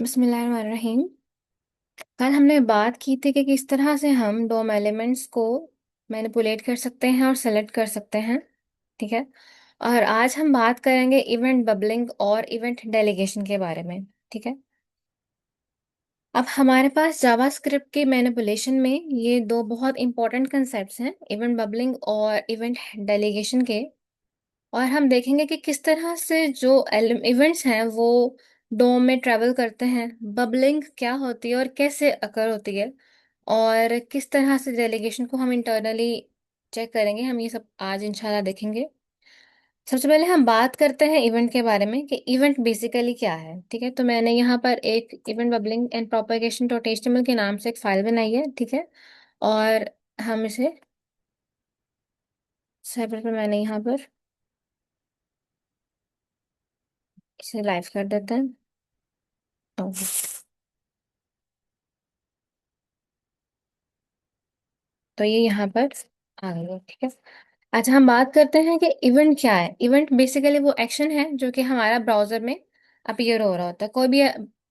बिस्मिल्लाहिर्रहमानिर्रहीम। कल हमने बात की थी कि किस तरह से हम डोम एलिमेंट्स को मैनिपुलेट कर सकते हैं और सेलेक्ट कर सकते हैं। ठीक है। और आज हम बात करेंगे इवेंट बबलिंग और इवेंट डेलीगेशन के बारे में। ठीक है। अब हमारे पास जावास्क्रिप्ट के मैनिपुलेशन में ये दो बहुत इंपॉर्टेंट कंसेप्ट्स हैं, इवेंट बबलिंग और इवेंट डेलीगेशन के। और हम देखेंगे कि किस तरह से जो इवेंट्स हैं वो डोम में ट्रेवल करते हैं, बबलिंग क्या होती है और कैसे अकर होती है, और किस तरह से डेलीगेशन को हम इंटरनली चेक करेंगे। हम ये सब आज इंशाल्लाह देखेंगे। सबसे पहले हम बात करते हैं इवेंट के बारे में कि इवेंट बेसिकली क्या है। ठीक है। तो मैंने यहाँ पर एक event bubbling and propagation dot HTML के नाम से एक फाइल बनाई है। ठीक है। और हम इसे सर्वर पर मैंने यहाँ पर इसे लाइव कर देते हैं। ओके। तो ये यहाँ पर आ गई है। ठीक है। अच्छा, हम बात करते हैं कि इवेंट क्या है। इवेंट बेसिकली वो एक्शन है जो कि हमारा ब्राउजर में अपीयर हो रहा होता है। कोई भी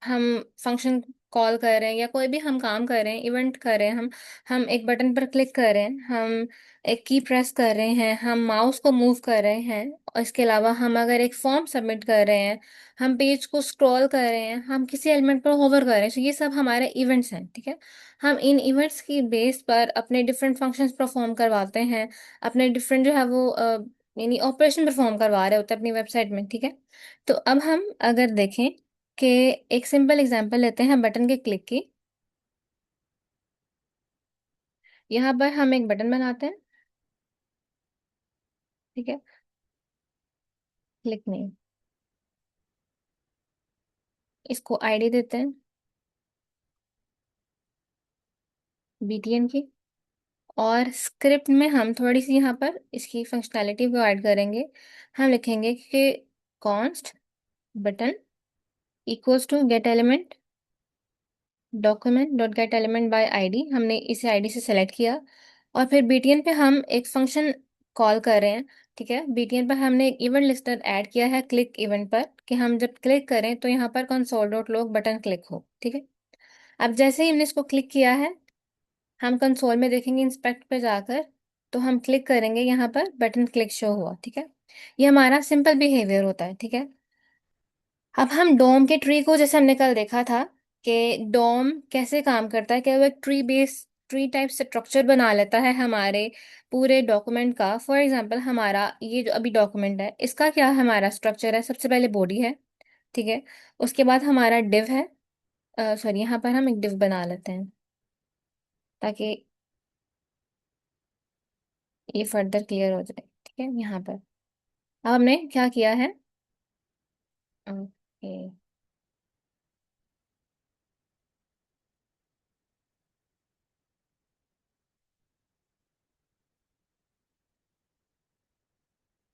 हम फंक्शन कॉल कर रहे हैं या कोई भी हम काम कर रहे हैं, इवेंट कर रहे हैं, हम एक बटन पर क्लिक कर रहे हैं, हम एक की प्रेस कर रहे हैं, हम माउस को मूव कर रहे हैं, और इसके अलावा हम अगर एक फॉर्म सबमिट कर रहे हैं, हम पेज को स्क्रॉल कर रहे हैं, हम किसी एलिमेंट पर होवर कर रहे हैं, तो ये सब हमारे इवेंट्स हैं। ठीक है। हम इन इवेंट्स की बेस पर अपने डिफरेंट फंक्शंस परफॉर्म करवाते हैं, अपने डिफरेंट जो है वो यानी ऑपरेशन परफॉर्म करवा रहे होते हैं अपनी वेबसाइट में। ठीक है। तो अब हम अगर देखें कि एक सिंपल एग्जांपल लेते हैं बटन के क्लिक की। यहाँ पर हम एक बटन बनाते हैं। ठीक है। क्लिक नहीं, इसको आईडी देते हैं बीटीएन की। और स्क्रिप्ट में हम थोड़ी सी यहाँ पर इसकी फंक्शनैलिटी को ऐड करेंगे। हम लिखेंगे कि const button equals to get element document dot get element by ID. हमने इसे आईडी से सेलेक्ट किया और फिर बीटीएन पे हम एक फंक्शन कॉल कर रहे हैं। ठीक है। बीटीएन पर हमने एक इवेंट लिस्टर ऐड किया है क्लिक इवेंट पर, कि हम जब क्लिक करें तो यहाँ पर console dot log button click हो। ठीक है। अब जैसे ही हमने इसको क्लिक किया है, हम कंसोल में देखेंगे इंस्पेक्ट पे जाकर, तो हम क्लिक करेंगे, यहाँ पर बटन क्लिक शो हुआ। ठीक है। ये हमारा सिंपल बिहेवियर होता है। ठीक है। अब हम डोम के ट्री को, जैसे हमने कल देखा था कि डोम कैसे काम करता है, कि वो एक tree base tree type structure बना लेता है हमारे पूरे डॉक्यूमेंट का। फॉर एग्जांपल, हमारा ये जो अभी डॉक्यूमेंट है, इसका क्या हमारा स्ट्रक्चर है, सबसे पहले बॉडी है। ठीक है। उसके बाद हमारा डिव है। सॉरी, यहाँ पर हम एक डिव बना लेते हैं ताकि ये फर्दर क्लियर हो जाए। ठीक है। यहाँ पर अब हमने क्या किया है। ओके।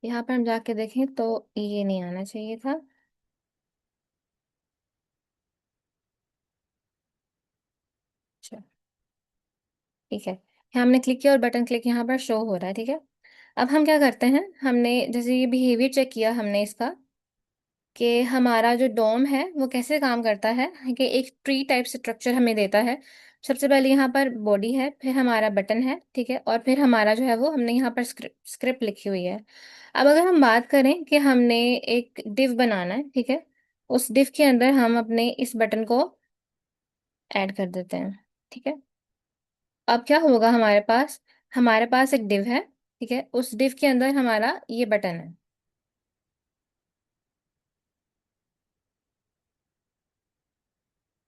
यहाँ पर हम जाके देखें तो ये नहीं आना चाहिए था। अच्छा, ठीक है। यहाँ हमने क्लिक किया और बटन क्लिक यहाँ पर शो हो रहा है। ठीक है। अब हम क्या करते हैं, हमने जैसे ये बिहेवियर चेक किया हमने इसका, कि हमारा जो डोम है वो कैसे काम करता है, कि एक ट्री टाइप स्ट्रक्चर हमें देता है। सबसे पहले यहाँ पर बॉडी है, फिर हमारा बटन है। ठीक है। और फिर हमारा जो है वो हमने यहाँ पर स्क्रिप्ट लिखी हुई है। अब अगर हम बात करें कि हमने एक डिव बनाना है, ठीक है, उस डिव के अंदर हम अपने इस बटन को ऐड कर देते हैं। ठीक है। अब क्या होगा, हमारे पास एक डिव है। ठीक है। उस डिव के अंदर हमारा ये बटन है।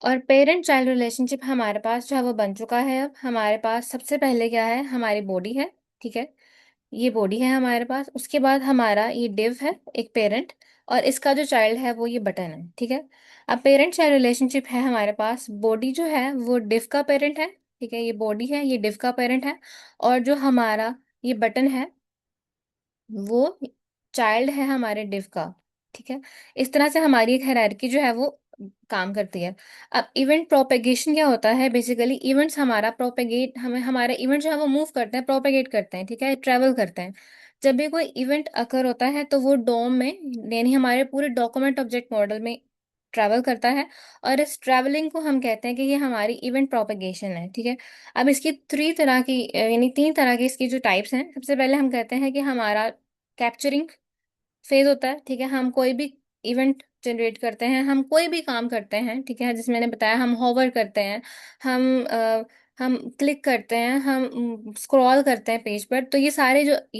और पेरेंट चाइल्ड रिलेशनशिप हमारे पास जो है वो बन चुका है। अब हमारे पास सबसे पहले क्या है, हमारी बॉडी है। ठीक है। ये बॉडी है हमारे पास। उसके बाद हमारा ये डिव है, एक पेरेंट, और इसका जो चाइल्ड है वो ये बटन है। ठीक है। अब पेरेंट चाइल्ड रिलेशनशिप है हमारे पास, बॉडी जो है वो डिव का पेरेंट है। ठीक है। ये बॉडी है, ये डिव का पेरेंट है। और जो हमारा ये बटन है वो चाइल्ड है हमारे डिव का। ठीक है। इस तरह से हमारी एक हायरार्की जो है वो काम करती है। अब इवेंट प्रोपेगेशन क्या होता है, बेसिकली इवेंट्स हमारा प्रोपेगेट हमें हमारे इवेंट जो है वो मूव करते हैं, प्रोपेगेट करते हैं। ठीक है। ट्रेवल करते हैं। जब भी कोई इवेंट अकर होता है तो वो डोम में, यानी हमारे पूरे डॉक्यूमेंट ऑब्जेक्ट मॉडल में ट्रैवल करता है, और इस ट्रैवलिंग को हम कहते हैं कि ये हमारी इवेंट प्रोपेगेशन है, ठीक है। अब इसकी थ्री तरह की यानी तीन तरह की इसकी जो टाइप्स हैं, सबसे पहले हम कहते हैं कि हमारा कैप्चरिंग फेज होता है, ठीक है। हम कोई भी इवेंट जनरेट करते हैं, हम कोई भी काम करते हैं, ठीक है, जिसमें मैंने बताया हम होवर करते हैं, हम क्लिक करते हैं, हम स्क्रॉल करते हैं पेज पर, तो ये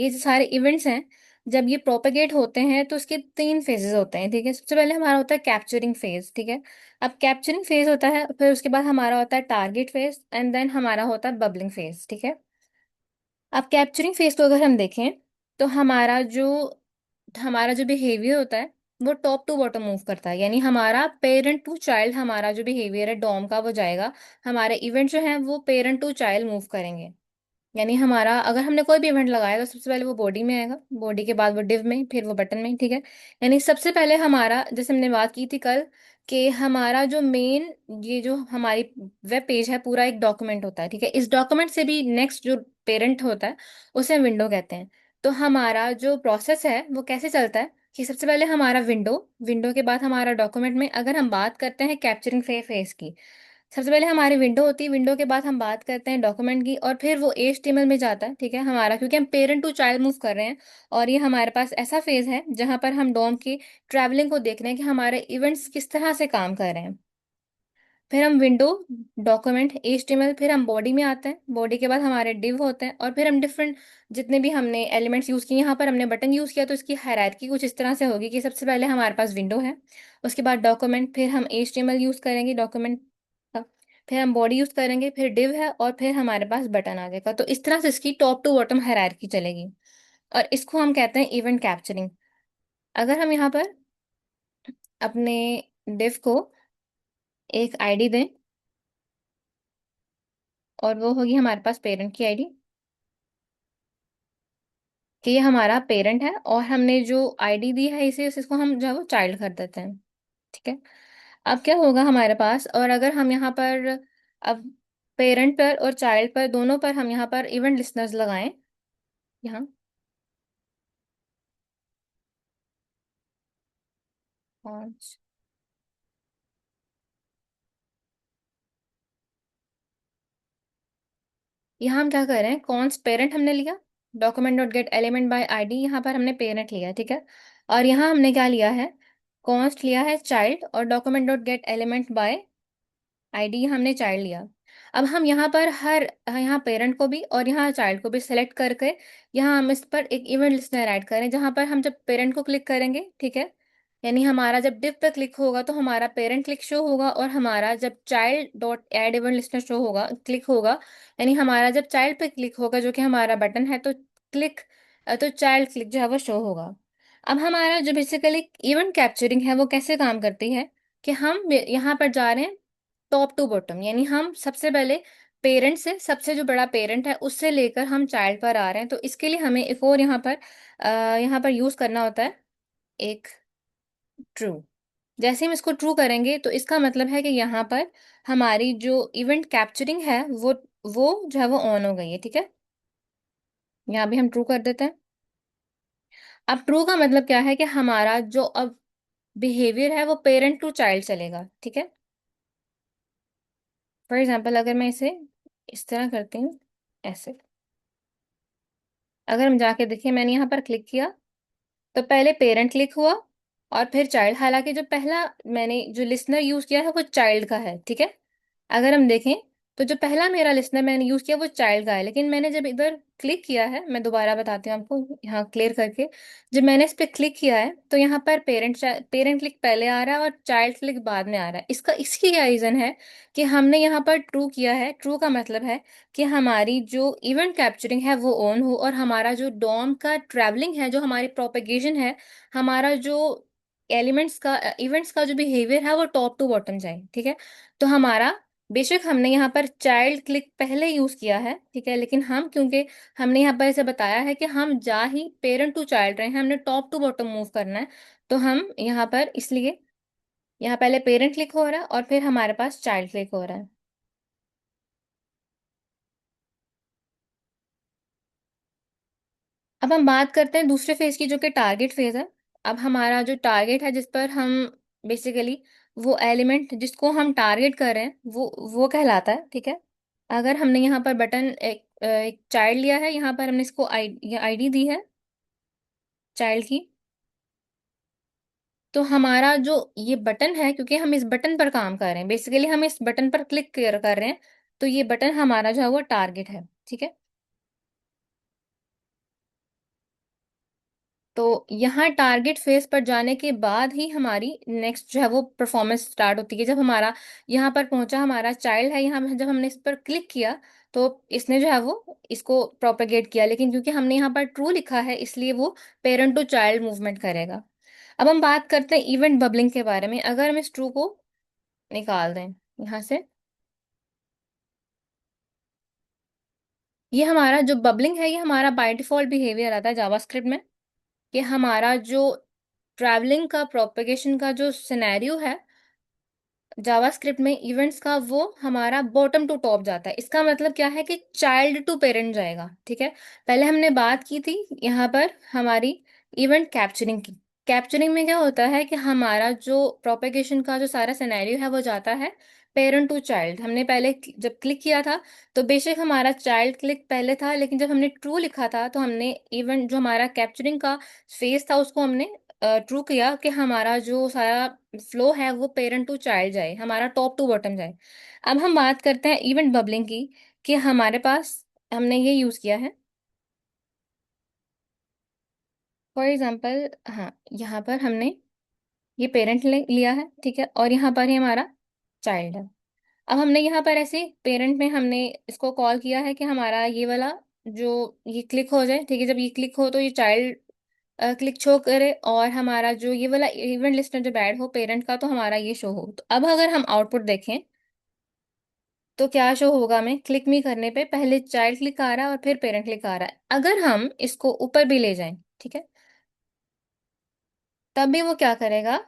जो सारे इवेंट्स हैं, जब ये प्रोपेगेट होते हैं तो उसके तीन फेजेस होते हैं, ठीक है। सबसे पहले हमारा होता है कैप्चरिंग फेज, ठीक है। अब कैप्चरिंग फेज होता है, फिर उसके बाद हमारा होता है टारगेट फेज, एंड देन हमारा होता है बबलिंग फेज, ठीक है। अब कैप्चरिंग फेज को अगर हम देखें, तो हमारा जो बिहेवियर होता है वो टॉप टू बॉटम मूव करता है, यानी हमारा पेरेंट टू चाइल्ड, हमारा जो बिहेवियर है डॉम का वो जाएगा, हमारे इवेंट जो है वो पेरेंट टू चाइल्ड मूव करेंगे। यानी हमारा अगर हमने कोई भी इवेंट लगाया तो सबसे पहले वो बॉडी में आएगा, बॉडी के बाद वो डिव में, फिर वो बटन में, ठीक है। यानी सबसे पहले हमारा, जैसे हमने बात की थी कल, कि हमारा जो मेन, ये जो हमारी वेब पेज है पूरा एक डॉक्यूमेंट होता है, ठीक है। इस डॉक्यूमेंट से भी नेक्स्ट जो पेरेंट होता है उसे हम विंडो कहते हैं। तो हमारा जो प्रोसेस है वो कैसे चलता है कि सबसे पहले हमारा विंडो, विंडो के बाद हमारा डॉक्यूमेंट में, अगर हम बात करते हैं कैप्चरिंग फेस की, सबसे पहले हमारी विंडो होती है, विंडो के बाद हम बात करते हैं डॉक्यूमेंट की, और फिर वो HTML में जाता है, ठीक है हमारा, क्योंकि हम पेरेंट टू चाइल्ड मूव कर रहे हैं, और ये हमारे पास ऐसा फेज है जहां पर हम डॉम की ट्रैवलिंग को देख रहे हैं कि हमारे इवेंट्स किस तरह से काम कर रहे हैं। फिर हम विंडो, डॉक्यूमेंट, HTML, फिर हम बॉडी में आते हैं, बॉडी के बाद हमारे डिव होते हैं, और फिर हम डिफरेंट जितने भी हमने एलिमेंट्स यूज किए, यहाँ पर हमने बटन यूज किया, तो इसकी हायरार्की कुछ इस तरह से होगी कि सबसे पहले हमारे पास विंडो है, उसके बाद डॉक्यूमेंट, फिर हम HTML यूज करेंगे डॉक्यूमेंट का, फिर हम बॉडी यूज करेंगे, फिर डिव है, और फिर हमारे पास बटन आ जाएगा। तो इस तरह से इसकी टॉप टू बॉटम हायरार्की चलेगी, और इसको हम कहते हैं इवेंट कैप्चरिंग। अगर हम यहाँ पर अपने डिव को एक आईडी दें, और वो होगी हमारे पास पेरेंट की आईडी, कि ये हमारा पेरेंट है, और हमने जो आईडी दी है इसे, इसको हम जो है वो चाइल्ड कर देते हैं, ठीक है। अब क्या होगा हमारे पास, और अगर हम यहाँ पर अब पेरेंट पर और चाइल्ड पर दोनों पर हम यहाँ पर इवेंट लिसनर्स लगाएं, यहाँ, पाँच, यहाँ हम क्या कर रहे हैं, कॉन्स पेरेंट हमने लिया, document dot get element by ID, यहाँ पर हमने पेरेंट लिया, ठीक है। और यहाँ हमने क्या लिया है, कॉन्स्ट लिया है चाइल्ड, और document dot get element by ID हमने चाइल्ड लिया। अब हम यहाँ पर यहाँ पेरेंट को भी और यहाँ चाइल्ड को भी सेलेक्ट करके, यहाँ हम इस पर एक इवेंट लिस्टनर ऐड करें, जहाँ पर हम जब पेरेंट को क्लिक करेंगे, ठीक है, यानी हमारा जब डिव पे क्लिक होगा तो हमारा पेरेंट क्लिक शो होगा, और हमारा जब child dot add event listener show होगा, क्लिक होगा, यानी हमारा जब चाइल्ड पे क्लिक होगा जो कि हमारा बटन है, तो क्लिक, तो चाइल्ड क्लिक जो है वो शो होगा। अब हमारा जो बेसिकली इवेंट कैप्चरिंग है वो कैसे काम करती है, कि हम यहाँ पर जा रहे हैं टॉप टू बॉटम, यानी हम सबसे पहले पेरेंट से, सबसे जो बड़ा पेरेंट है उससे लेकर हम चाइल्ड पर आ रहे हैं, तो इसके लिए हमें एक और यहाँ पर यूज करना होता है एक ट्रू। जैसे हम इसको ट्रू करेंगे तो इसका मतलब है कि यहाँ पर हमारी जो इवेंट कैप्चरिंग है वो जो है वो ऑन हो गई है, ठीक है। यहाँ भी हम ट्रू कर देते हैं। अब ट्रू का मतलब क्या है कि हमारा जो अब बिहेवियर है वो पेरेंट टू चाइल्ड चलेगा, ठीक है। फॉर एग्जाम्पल अगर मैं इसे इस तरह करती हूँ, ऐसे, अगर हम जाके देखिए, मैंने यहाँ पर क्लिक किया तो पहले पेरेंट क्लिक हुआ और फिर चाइल्ड, हालांकि जो पहला मैंने जो लिसनर यूज किया है वो चाइल्ड का है, ठीक है। अगर हम देखें तो जो पहला मेरा लिसनर मैंने यूज किया वो चाइल्ड का है, लेकिन मैंने जब इधर क्लिक किया है, मैं दोबारा बताती हूँ आपको यहाँ क्लियर करके, जब मैंने इस पे क्लिक किया है तो यहाँ पर पेरेंट क्लिक पहले आ रहा है और चाइल्ड क्लिक बाद में आ रहा है। इसकी क्या रीजन है कि हमने यहाँ पर ट्रू किया है। ट्रू का मतलब है कि हमारी जो इवेंट कैप्चरिंग है वो ऑन हो, और हमारा जो डॉम का ट्रैवलिंग है, जो हमारी प्रोपेगेशन है, हमारा जो एलिमेंट्स का इवेंट्स का जो बिहेवियर है वो टॉप टू बॉटम जाए, ठीक है। तो हमारा, बेशक हमने यहाँ पर चाइल्ड क्लिक पहले यूज किया है, ठीक है, लेकिन हम क्योंकि हमने यहाँ पर इसे बताया है कि हम जा ही पेरेंट टू चाइल्ड रहे हैं, हमने टॉप टू बॉटम मूव करना है, तो हम यहाँ पर इसलिए यहाँ पहले पेरेंट क्लिक हो रहा है और फिर हमारे पास चाइल्ड क्लिक हो रहा है। अब हम बात करते हैं दूसरे फेज की, जो कि टारगेट फेज है। अब हमारा जो टारगेट है जिस पर हम बेसिकली वो एलिमेंट जिसको हम टारगेट कर रहे हैं वो कहलाता है, ठीक है। अगर हमने यहाँ पर बटन एक चाइल्ड लिया है, यहाँ पर हमने इसको आईडी दी है चाइल्ड की, तो हमारा जो ये बटन है, क्योंकि हम इस बटन पर काम कर रहे हैं, बेसिकली हम इस बटन पर क्लिक कर रहे हैं, तो ये बटन हमारा जो है वो टारगेट है, ठीक है। तो यहाँ टारगेट फेज पर जाने के बाद ही हमारी नेक्स्ट जो है वो परफॉर्मेंस स्टार्ट होती है। जब हमारा यहाँ पर पहुंचा, हमारा चाइल्ड है यहाँ, जब हमने इस पर क्लिक किया तो इसने जो है वो इसको प्रोपेगेट किया, लेकिन क्योंकि हमने यहाँ पर ट्रू लिखा है इसलिए वो पेरेंट टू चाइल्ड मूवमेंट करेगा। अब हम बात करते हैं इवेंट बबलिंग के बारे में। अगर हम इस ट्रू को निकाल दें यहाँ से, ये हमारा जो बबलिंग है ये हमारा बाय डिफॉल्ट बिहेवियर आता है जावास्क्रिप्ट में, कि हमारा जो ट्रैवलिंग का प्रोपेगेशन का जो सिनेरियो है जावास्क्रिप्ट में इवेंट्स का, वो हमारा बॉटम टू टॉप जाता है। इसका मतलब क्या है कि चाइल्ड टू पेरेंट जाएगा, ठीक है। पहले हमने बात की थी यहाँ पर हमारी इवेंट कैप्चरिंग की। कैप्चरिंग में क्या होता है कि हमारा जो प्रोपेगेशन का जो सारा सिनेरियो है वो जाता है पेरेंट टू चाइल्ड। हमने पहले जब क्लिक किया था तो बेशक हमारा चाइल्ड क्लिक पहले था, लेकिन जब हमने ट्रू लिखा था तो हमने इवेंट जो हमारा कैप्चरिंग का फेज था उसको हमने ट्रू किया कि हमारा जो सारा फ्लो है वो पेरेंट टू चाइल्ड जाए, हमारा टॉप टू बॉटम जाए। अब हम बात करते हैं इवेंट बबलिंग की, कि हमारे पास हमने ये यूज किया है। फॉर एग्जांपल, हाँ, यहाँ पर हमने ये पेरेंट लिया है, ठीक है, और यहाँ पर ही हमारा चाइल्ड है। अब हमने यहाँ पर ऐसे पेरेंट में हमने इसको कॉल किया है कि हमारा ये वाला जो ये क्लिक हो जाए, ठीक है। जब ये क्लिक हो तो ये चाइल्ड क्लिक शो करे, और हमारा जो ये वाला इवेंट लिस्टनर जब ऐड हो पेरेंट का तो हमारा ये शो हो। तो अब अगर हम आउटपुट देखें तो क्या शो होगा, हमें क्लिक मी करने पे पहले चाइल्ड क्लिक आ रहा है और फिर पेरेंट क्लिक आ रहा है। अगर हम इसको ऊपर भी ले जाएं, ठीक है, तब भी वो क्या करेगा,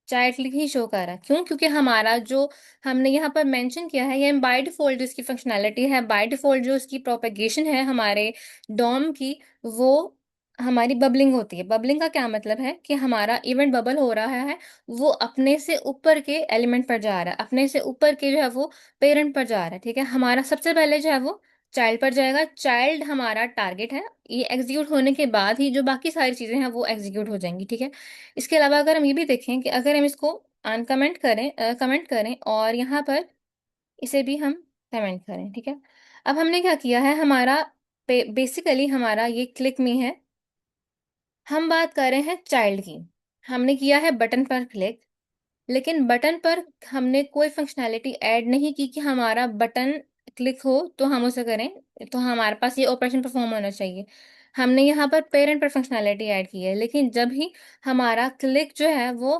चाइल्ड क्लिक ही शो कर रहा है। क्यों? क्योंकि हमारा जो हमने यहाँ पर मेंशन किया है, ये बाय डिफॉल्ट जो इसकी फंक्शनैलिटी है, बाय डिफॉल्ट जो इसकी प्रोपेगेशन है हमारे डॉम की, वो हमारी बबलिंग होती है। बबलिंग का क्या मतलब है कि हमारा इवेंट बबल हो रहा है, वो अपने से ऊपर के एलिमेंट पर जा रहा है, अपने से ऊपर के जो है वो पेरेंट पर जा रहा है, ठीक है। हमारा सबसे पहले जो है वो चाइल्ड पर जाएगा, चाइल्ड हमारा टारगेट है। ये एग्जीक्यूट होने के बाद ही जो बाकी सारी चीजें हैं वो एग्जीक्यूट हो जाएंगी, ठीक है। इसके अलावा अगर हम ये भी देखें कि अगर हम इसको अनकमेंट करें, कमेंट करें और यहाँ पर इसे भी हम कमेंट करें, ठीक है। अब हमने क्या किया है, हमारा बेसिकली हमारा ये क्लिक में है, हम बात कर रहे हैं चाइल्ड की। हमने किया है बटन पर क्लिक, लेकिन बटन पर हमने कोई फंक्शनैलिटी ऐड नहीं की कि हमारा बटन क्लिक हो तो हम उसे करें, तो हमारे पास ये ऑपरेशन परफॉर्म होना चाहिए। हमने यहाँ पर पेरेंट पर फंक्शनैलिटी ऐड की है, लेकिन जब ही हमारा क्लिक जो है वो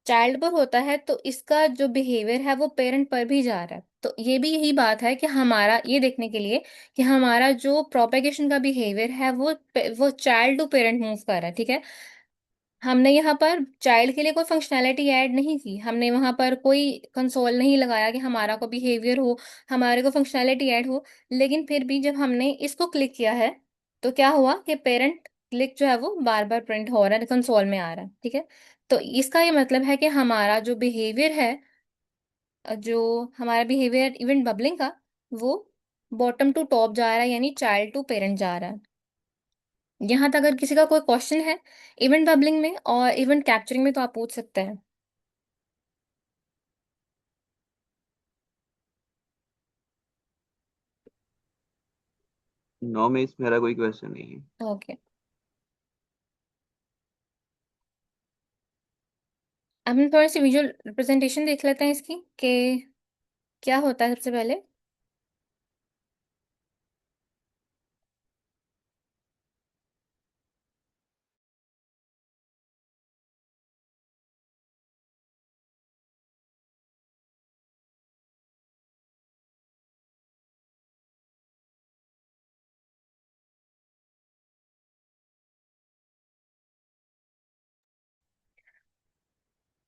चाइल्ड पर होता है तो इसका जो बिहेवियर है वो पेरेंट पर भी जा रहा है। तो ये भी यही बात है कि हमारा ये देखने के लिए कि हमारा जो प्रोपेगेशन का बिहेवियर है वो चाइल्ड टू पेरेंट मूव कर रहा है, ठीक है। हमने यहाँ पर चाइल्ड के लिए कोई फंक्शनैलिटी ऐड नहीं की, हमने वहां पर कोई कंसोल नहीं लगाया कि हमारा को बिहेवियर हो, हमारे को फंक्शनैलिटी ऐड हो। लेकिन फिर भी जब हमने इसको क्लिक किया है तो क्या हुआ कि पेरेंट क्लिक जो है वो बार बार प्रिंट हो रहा है, कंसोल में आ रहा है, ठीक है। तो इसका ये मतलब है कि हमारा जो बिहेवियर है, जो हमारा बिहेवियर इवेंट बबलिंग का, वो बॉटम टू टॉप जा रहा है, यानी चाइल्ड टू पेरेंट जा रहा है। यहाँ तक अगर किसी का कोई क्वेश्चन है इवेंट बबलिंग में और इवेंट कैप्चरिंग में तो आप पूछ सकते हैं। नो में इस मेरा कोई क्वेश्चन नहीं है। ओके, अब हम थोड़ी सी विजुअल रिप्रेजेंटेशन देख लेते हैं इसकी कि क्या होता है सबसे पहले।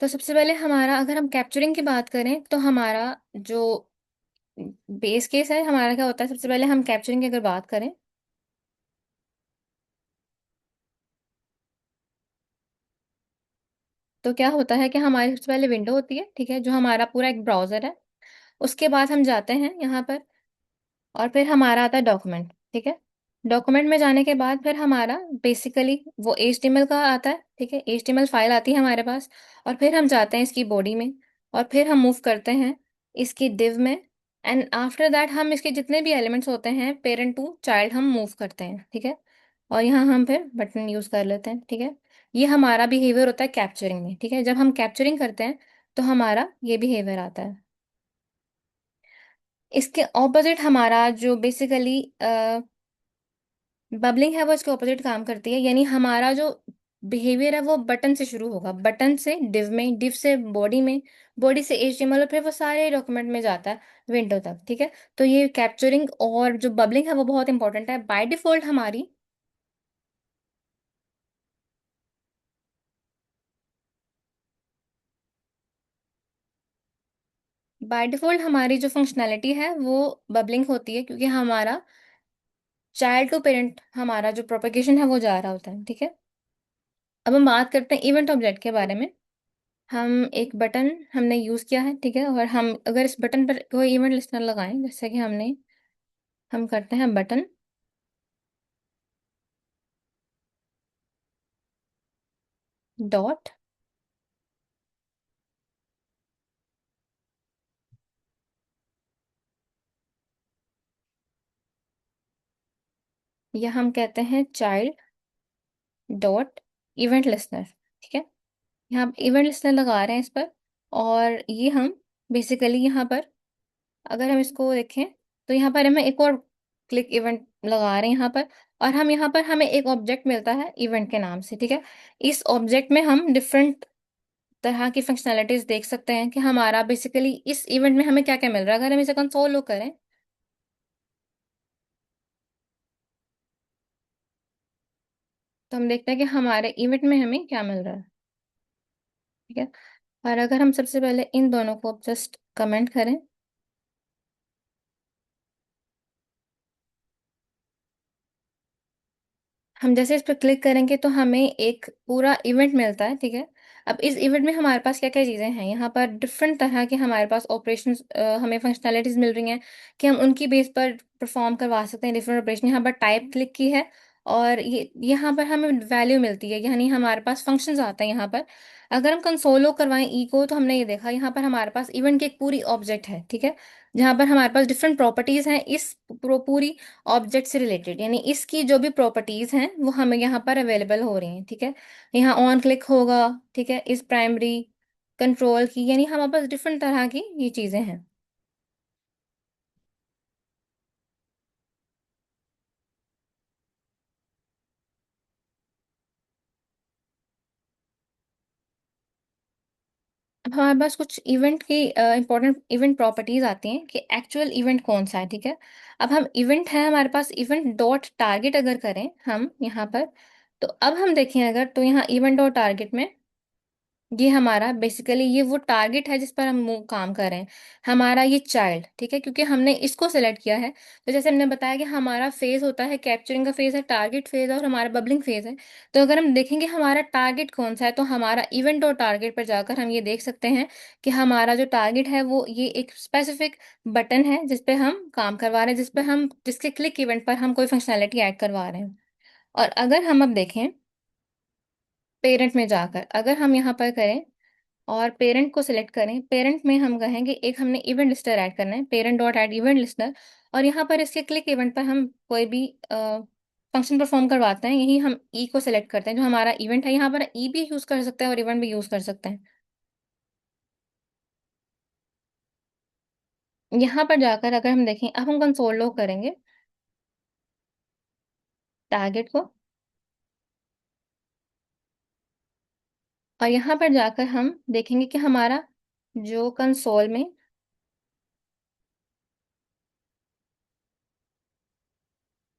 तो सबसे पहले हमारा, अगर हम कैप्चरिंग की बात करें तो हमारा जो बेस केस है, हमारा क्या होता है, सबसे पहले हम कैप्चरिंग की अगर बात करें तो क्या होता है कि हमारी सबसे पहले विंडो होती है, ठीक है, जो हमारा पूरा एक ब्राउजर है। उसके बाद हम जाते हैं यहाँ पर, और फिर हमारा आता है डॉक्यूमेंट, ठीक है। डॉक्यूमेंट में जाने के बाद फिर हमारा बेसिकली वो HTML का आता है, ठीक है, HTML फाइल आती है हमारे पास। और फिर हम जाते हैं इसकी बॉडी में, और फिर हम मूव करते हैं इसकी div में। एंड आफ्टर दैट हम इसके जितने भी एलिमेंट्स होते हैं पेरेंट टू चाइल्ड हम मूव करते हैं, ठीक है। और यहाँ हम फिर बटन यूज कर लेते हैं, ठीक है। ये हमारा बिहेवियर होता है कैप्चरिंग में, ठीक है। जब हम कैप्चरिंग करते हैं तो हमारा ये बिहेवियर आता है। इसके ऑपोजिट हमारा जो बेसिकली बबलिंग है वो इसके ऑपोजिट काम करती है, यानी हमारा जो बिहेवियर है वो बटन से शुरू होगा, बटन से डिव में, डिव से बॉडी में, बॉडी से HTML, और फिर वो सारे डॉक्यूमेंट में जाता है विंडो तक, ठीक है। तो ये कैप्चरिंग और जो बबलिंग है वो बहुत इंपॉर्टेंट है। बाय डिफॉल्ट हमारी जो फंक्शनैलिटी है वो बबलिंग होती है, क्योंकि हमारा चाइल्ड टू पेरेंट हमारा जो प्रोपेगेशन है वो जा रहा होता है, ठीक है। अब हम बात करते हैं इवेंट ऑब्जेक्ट के बारे में। हम एक बटन हमने यूज किया है, ठीक है, और हम अगर इस बटन पर कोई इवेंट लिस्टनर लगाएं, जैसे कि हम करते हैं बटन डॉट, या हम कहते हैं चाइल्ड डॉट इवेंट लिस्टनर, ठीक है। यहाँ इवेंट लिस्टनर लगा रहे हैं इस पर, और ये हम बेसिकली यहाँ पर अगर हम इसको देखें तो यहाँ पर हमें एक और क्लिक इवेंट लगा रहे हैं यहाँ पर। और हम यहाँ पर हमें एक ऑब्जेक्ट मिलता है इवेंट के नाम से, ठीक है। इस ऑब्जेक्ट में हम डिफरेंट तरह की फंक्शनैलिटीज देख सकते हैं कि हमारा बेसिकली इस इवेंट में हमें क्या क्या मिल रहा है। अगर हम इसे कंसोल करें तो हम देखते हैं कि हमारे इवेंट में हमें क्या मिल रहा है, ठीक है। और अगर हम सबसे पहले इन दोनों को जस्ट कमेंट करें, हम जैसे इस पर क्लिक करेंगे तो हमें एक पूरा इवेंट मिलता है, ठीक है। अब इस इवेंट में हमारे पास क्या क्या चीज़ें हैं, यहाँ पर डिफरेंट तरह के हमारे पास ऑपरेशंस, हमें फंक्शनैलिटीज मिल रही हैं कि हम उनकी बेस पर परफॉर्म करवा सकते हैं डिफरेंट ऑपरेशन। यहाँ पर टाइप क्लिक की है, और ये यहाँ पर हमें वैल्यू मिलती है, यानी हमारे पास फंक्शंस आते हैं यहाँ पर। अगर हम कंसोलो करवाएं ई को, तो हमने ये देखा यहाँ पर हमारे पास इवेंट की एक पूरी ऑब्जेक्ट है, ठीक है, जहाँ पर हमारे पास डिफरेंट प्रॉपर्टीज हैं इस पूरी ऑब्जेक्ट से रिलेटेड, यानी इसकी जो भी प्रॉपर्टीज हैं वो हमें यहाँ पर अवेलेबल हो रही हैं, ठीक है। यहाँ ऑन क्लिक होगा, ठीक है, इस प्राइमरी कंट्रोल की, यानी हमारे पास डिफरेंट तरह की ये चीजें हैं। अब हमारे पास कुछ इवेंट की इंपॉर्टेंट इवेंट प्रॉपर्टीज आती हैं कि एक्चुअल इवेंट कौन सा है, ठीक है। अब हम इवेंट है हमारे पास इवेंट डॉट टारगेट अगर करें हम यहाँ पर, तो अब हम देखें अगर, तो यहाँ इवेंट डॉट टारगेट में ये हमारा बेसिकली ये वो टारगेट है जिस पर हम काम कर रहे हैं, हमारा ये चाइल्ड, ठीक है, क्योंकि हमने इसको सेलेक्ट किया है। तो जैसे हमने बताया कि हमारा फेज होता है, कैप्चरिंग का फेज है, टारगेट फेज है, और हमारा बबलिंग फेज है। तो अगर हम देखेंगे हमारा टारगेट कौन सा है, तो हमारा इवेंट और टारगेट पर जाकर हम ये देख सकते हैं कि हमारा जो टारगेट है वो ये एक स्पेसिफिक बटन है जिसपे हम काम करवा रहे हैं, जिसपे हम जिसके क्लिक इवेंट पर हम कोई फंक्शनैलिटी ऐड करवा रहे हैं। और अगर हम अब देखें पेरेंट में जाकर, अगर हम यहाँ पर करें और पेरेंट को सिलेक्ट करें, पेरेंट में हम कहेंगे एक हमने इवेंट लिस्टर ऐड करना है, parent dot add event listener. और यहाँ पर इसके क्लिक इवेंट पर हम कोई भी फंक्शन परफॉर्म करवाते हैं, यही हम ई को सिलेक्ट करते हैं जो हमारा इवेंट है। यहाँ पर ई भी यूज कर सकते हैं और इवेंट भी यूज कर सकते हैं। यहाँ पर जाकर अगर हम देखें, अब हम कंसोल लॉग करेंगे टारगेट को, और यहाँ पर जाकर हम देखेंगे कि हमारा जो कंसोल में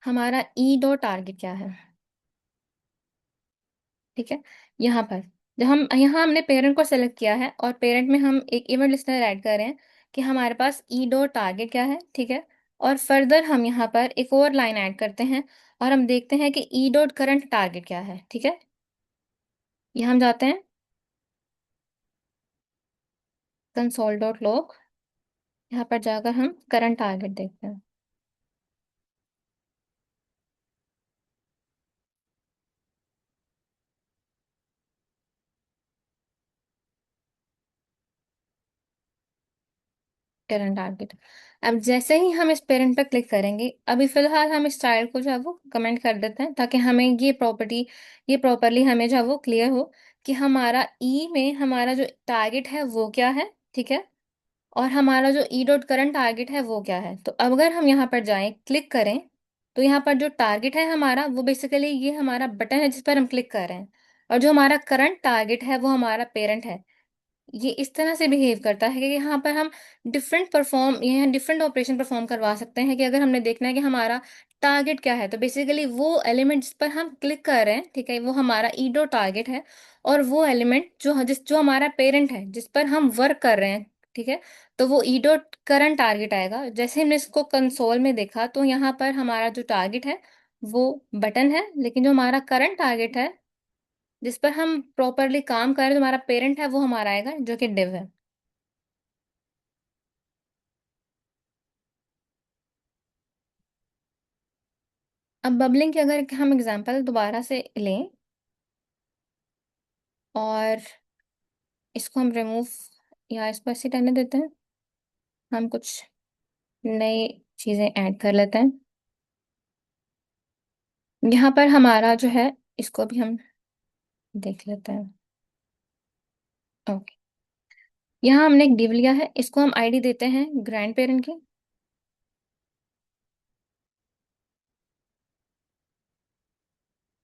हमारा ई डॉट टारगेट क्या है, ठीक है। यहाँ पर जब हम यहाँ हमने पेरेंट को सेलेक्ट किया है, और पेरेंट में हम एक इवेंट लिस्टनर ऐड कर रहे हैं कि हमारे पास ई डॉट टारगेट क्या है, ठीक है। और फर्दर हम यहाँ पर एक और लाइन ऐड करते हैं, और हम देखते हैं कि ई डॉट करंट टारगेट क्या है, ठीक है। यहाँ हम जाते हैं कंसोल डॉट लॉग, यहाँ पर जाकर हम करंट टारगेट देखते हैं। Parent target. अब जैसे ही हम इस पेरेंट पर क्लिक करेंगे, अभी फिलहाल हम इस चाइल्ड को जो है वो कमेंट कर देते हैं, ताकि हमें ये प्रॉपरली हमें जो है वो क्लियर हो कि हमारा ई में हमारा जो टारगेट है वो क्या है। ठीक है। और हमारा जो ई डॉट करंट टारगेट है वो क्या है। तो अब अगर हम यहाँ पर जाएं, क्लिक करें, तो यहाँ पर जो टारगेट है हमारा, वो बेसिकली ये हमारा बटन है जिस पर हम क्लिक कर रहे हैं। और जो हमारा करंट टारगेट है वो हमारा पेरेंट है। ये इस तरह से बिहेव करता है कि यहाँ पर हम यहाँ डिफरेंट ऑपरेशन परफॉर्म करवा सकते हैं, कि अगर हमने देखना है कि हमारा टारगेट क्या है, तो बेसिकली वो एलिमेंट जिस पर हम क्लिक कर रहे हैं, ठीक है, वो हमारा ईडो टारगेट है। और वो एलिमेंट जो हमारा पेरेंट है जिस पर हम वर्क कर रहे हैं, ठीक है, तो वो ईडो करंट टारगेट आएगा। जैसे हमने इसको कंसोल में देखा, तो यहाँ पर हमारा जो टारगेट है वो बटन है, लेकिन जो हमारा करंट टारगेट है जिस पर हम प्रॉपरली काम कर रहे हैं, जो हमारा पेरेंट है वो हमारा आएगा, जो कि डिव है। अब बबलिंग की अगर हम एग्जांपल दोबारा से लें और इसको हम रिमूव या इसको ऐसे रहने देते हैं, हम कुछ नई चीजें ऐड कर लेते हैं। यहाँ पर हमारा जो है, इसको भी हम देख लेते हैं। ओके। यहाँ हमने एक डिव लिया है, इसको हम आईडी देते हैं ग्रैंड पेरेंट की।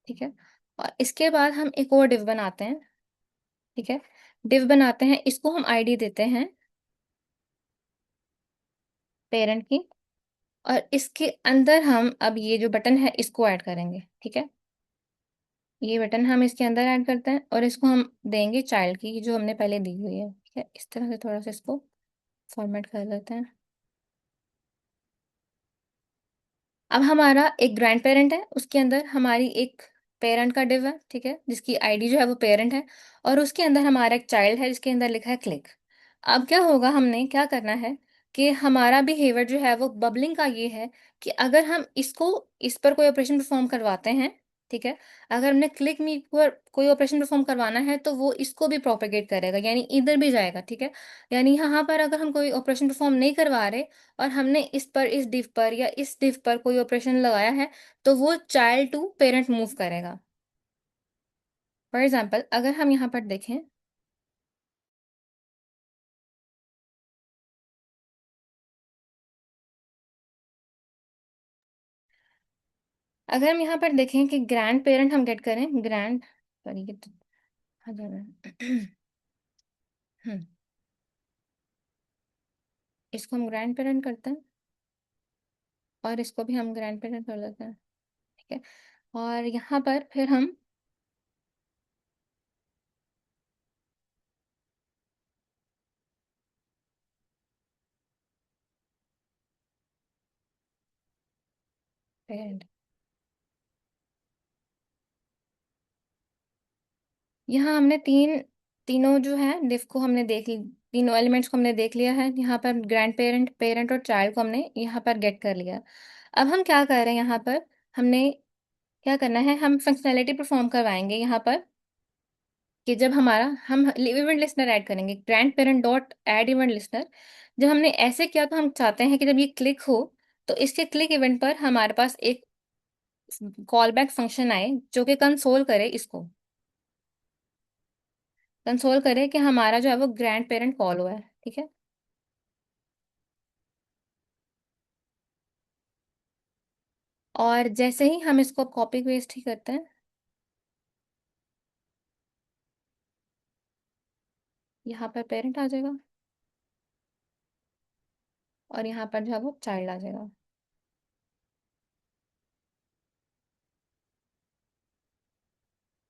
ठीक है। और इसके बाद हम एक और डिव बनाते हैं। ठीक है। डिव बनाते हैं, इसको हम आईडी देते हैं पेरेंट की। और इसके अंदर हम अब ये जो बटन है इसको ऐड करेंगे। ठीक है। ये बटन हम इसके अंदर ऐड करते हैं और इसको हम देंगे चाइल्ड की, जो हमने पहले दी हुई है। ठीक है। इस तरह से थोड़ा सा इसको फॉर्मेट कर लेते हैं। अब हमारा एक ग्रैंड पेरेंट है, उसके अंदर हमारी एक पेरेंट का डिव है, ठीक है, जिसकी आईडी जो है वो पेरेंट है। और उसके अंदर हमारा एक चाइल्ड है जिसके अंदर लिखा है क्लिक। अब क्या होगा, हमने क्या करना है कि हमारा बिहेवियर जो है वो बबलिंग का ये है कि अगर हम इस पर कोई ऑपरेशन परफॉर्म करवाते हैं, ठीक है, अगर हमने क्लिक मी पर कोई ऑपरेशन परफॉर्म करवाना है, तो वो इसको भी प्रोपेगेट करेगा, यानी इधर भी जाएगा। ठीक है। यानी यहाँ पर अगर हम कोई ऑपरेशन परफॉर्म नहीं करवा रहे और हमने इस डिव पर या इस डिव पर कोई ऑपरेशन लगाया है, तो वो चाइल्ड टू पेरेंट मूव करेगा। फॉर एग्जाम्पल अगर हम यहाँ पर देखें, अगर हम यहाँ पर देखें कि ग्रैंड पेरेंट हम गेट करें, ग्रैंड, सॉरी ये तो आ जाना है। हम्म, इसको हम ग्रैंड पेरेंट करते हैं और इसको भी हम ग्रैंड पेरेंट कर लेते हैं। ठीक है। और यहाँ पर फिर हम पेरेंट, यहाँ हमने तीनों जो है डिव को हमने देख ली, तीनों एलिमेंट्स को हमने देख लिया है। यहाँ पर ग्रैंड पेरेंट, पेरेंट और चाइल्ड को हमने यहाँ पर गेट कर लिया। अब हम क्या कर रहे हैं, यहाँ पर हमने क्या करना है, हम फंक्शनैलिटी परफॉर्म करवाएंगे यहाँ पर, कि जब हमारा हम इवेंट लिस्नर ऐड करेंगे, grand parent dot add event listener. जब हमने ऐसे किया, तो हम चाहते हैं कि जब ये क्लिक हो, तो इसके क्लिक इवेंट पर हमारे पास एक कॉल बैक फंक्शन आए, जो कि कंसोल करे कि हमारा जो है वो ग्रैंड पेरेंट कॉल हुआ है। ठीक है। और जैसे ही हम इसको कॉपी पेस्ट ही करते हैं, यहाँ पर पेरेंट आ जाएगा और यहाँ पर जो है वो चाइल्ड आ जाएगा।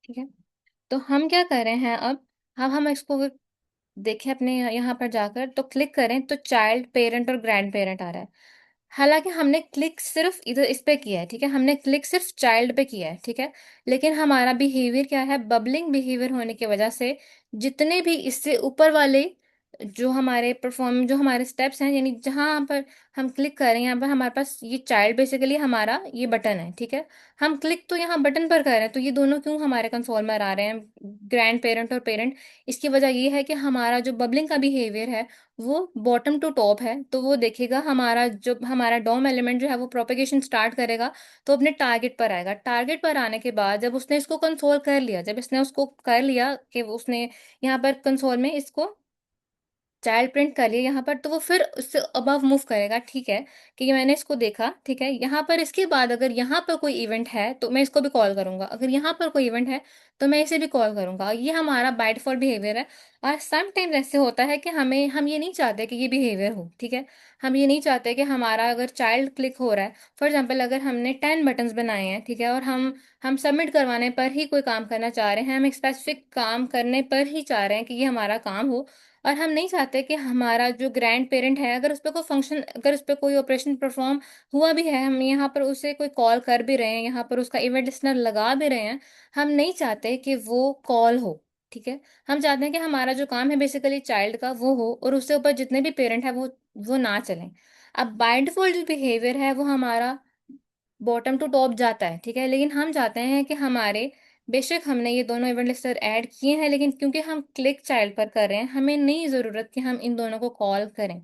ठीक है। तो हम क्या कर रहे हैं अब हम इसको देखें अपने यहाँ पर जाकर, तो क्लिक करें तो चाइल्ड, पेरेंट और ग्रैंड पेरेंट आ रहा है। हालांकि हमने क्लिक सिर्फ इधर इस पे किया है, ठीक है, हमने क्लिक सिर्फ चाइल्ड पे किया है। ठीक है। लेकिन हमारा बिहेवियर क्या है, बबलिंग बिहेवियर होने की वजह से जितने भी इससे ऊपर वाले जो हमारे परफॉर्म जो हमारे स्टेप्स हैं, यानी जहाँ पर हम क्लिक कर रहे हैं, यहाँ पर हमारे पास ये चाइल्ड बेसिकली हमारा ये बटन है, ठीक है। हम क्लिक तो यहाँ बटन पर कर रहे हैं, तो ये दोनों क्यों हमारे कंसोल में आ रहे हैं, ग्रैंड पेरेंट और पेरेंट? इसकी वजह ये है कि हमारा जो बबलिंग का बिहेवियर है वो बॉटम टू टॉप है। तो वो देखेगा हमारा जो हमारा डॉम एलिमेंट जो है वो प्रोपेगेशन स्टार्ट करेगा, तो अपने टारगेट पर आएगा। टारगेट पर आने के बाद जब उसने इसको कंसोल कर लिया, जब इसने उसको कर लिया कि उसने यहाँ पर कंसोल में इसको चाइल्ड प्रिंट कर लिया यहाँ पर, तो वो फिर उससे अबव मूव करेगा, ठीक है। कि मैंने इसको देखा, ठीक है। यहाँ पर इसके बाद अगर यहाँ पर कोई इवेंट है तो मैं इसको भी कॉल करूंगा, अगर यहाँ पर कोई इवेंट है तो मैं इसे भी कॉल करूंगा। ये हमारा बाय डिफॉल्ट बिहेवियर है। और समटाइम्स ऐसे होता है कि हम ये नहीं चाहते कि ये बिहेवियर हो, ठीक है। हम ये नहीं चाहते कि हमारा अगर चाइल्ड क्लिक हो रहा है, फॉर एग्जाम्पल अगर हमने 10 बटन्स बनाए हैं, ठीक है, और हम सबमिट करवाने पर ही कोई काम करना चाह रहे हैं, हम एक स्पेसिफिक काम करने पर ही चाह रहे हैं कि ये हमारा काम हो, और हम नहीं चाहते कि हमारा जो ग्रैंड पेरेंट है, अगर उस पर कोई फंक्शन, अगर उस पर कोई ऑपरेशन परफॉर्म हुआ भी है, हम यहाँ पर उसे कोई कॉल कर भी रहे हैं, यहाँ पर उसका इवेंट लिस्नर लगा भी रहे हैं, हम नहीं चाहते कि वो कॉल हो, ठीक है। हम चाहते हैं कि हमारा जो काम है बेसिकली चाइल्ड का वो हो, और उससे ऊपर जितने भी पेरेंट है वो ना चलें। अब बाय डिफॉल्ट जो बिहेवियर है वो हमारा बॉटम टू टॉप जाता है, ठीक है। लेकिन हम चाहते हैं कि हमारे, बेशक हमने ये दोनों इवेंट लिस्टर ऐड किए हैं, लेकिन क्योंकि हम क्लिक चाइल्ड पर कर रहे हैं, हमें नहीं ज़रूरत कि हम इन दोनों को कॉल करें,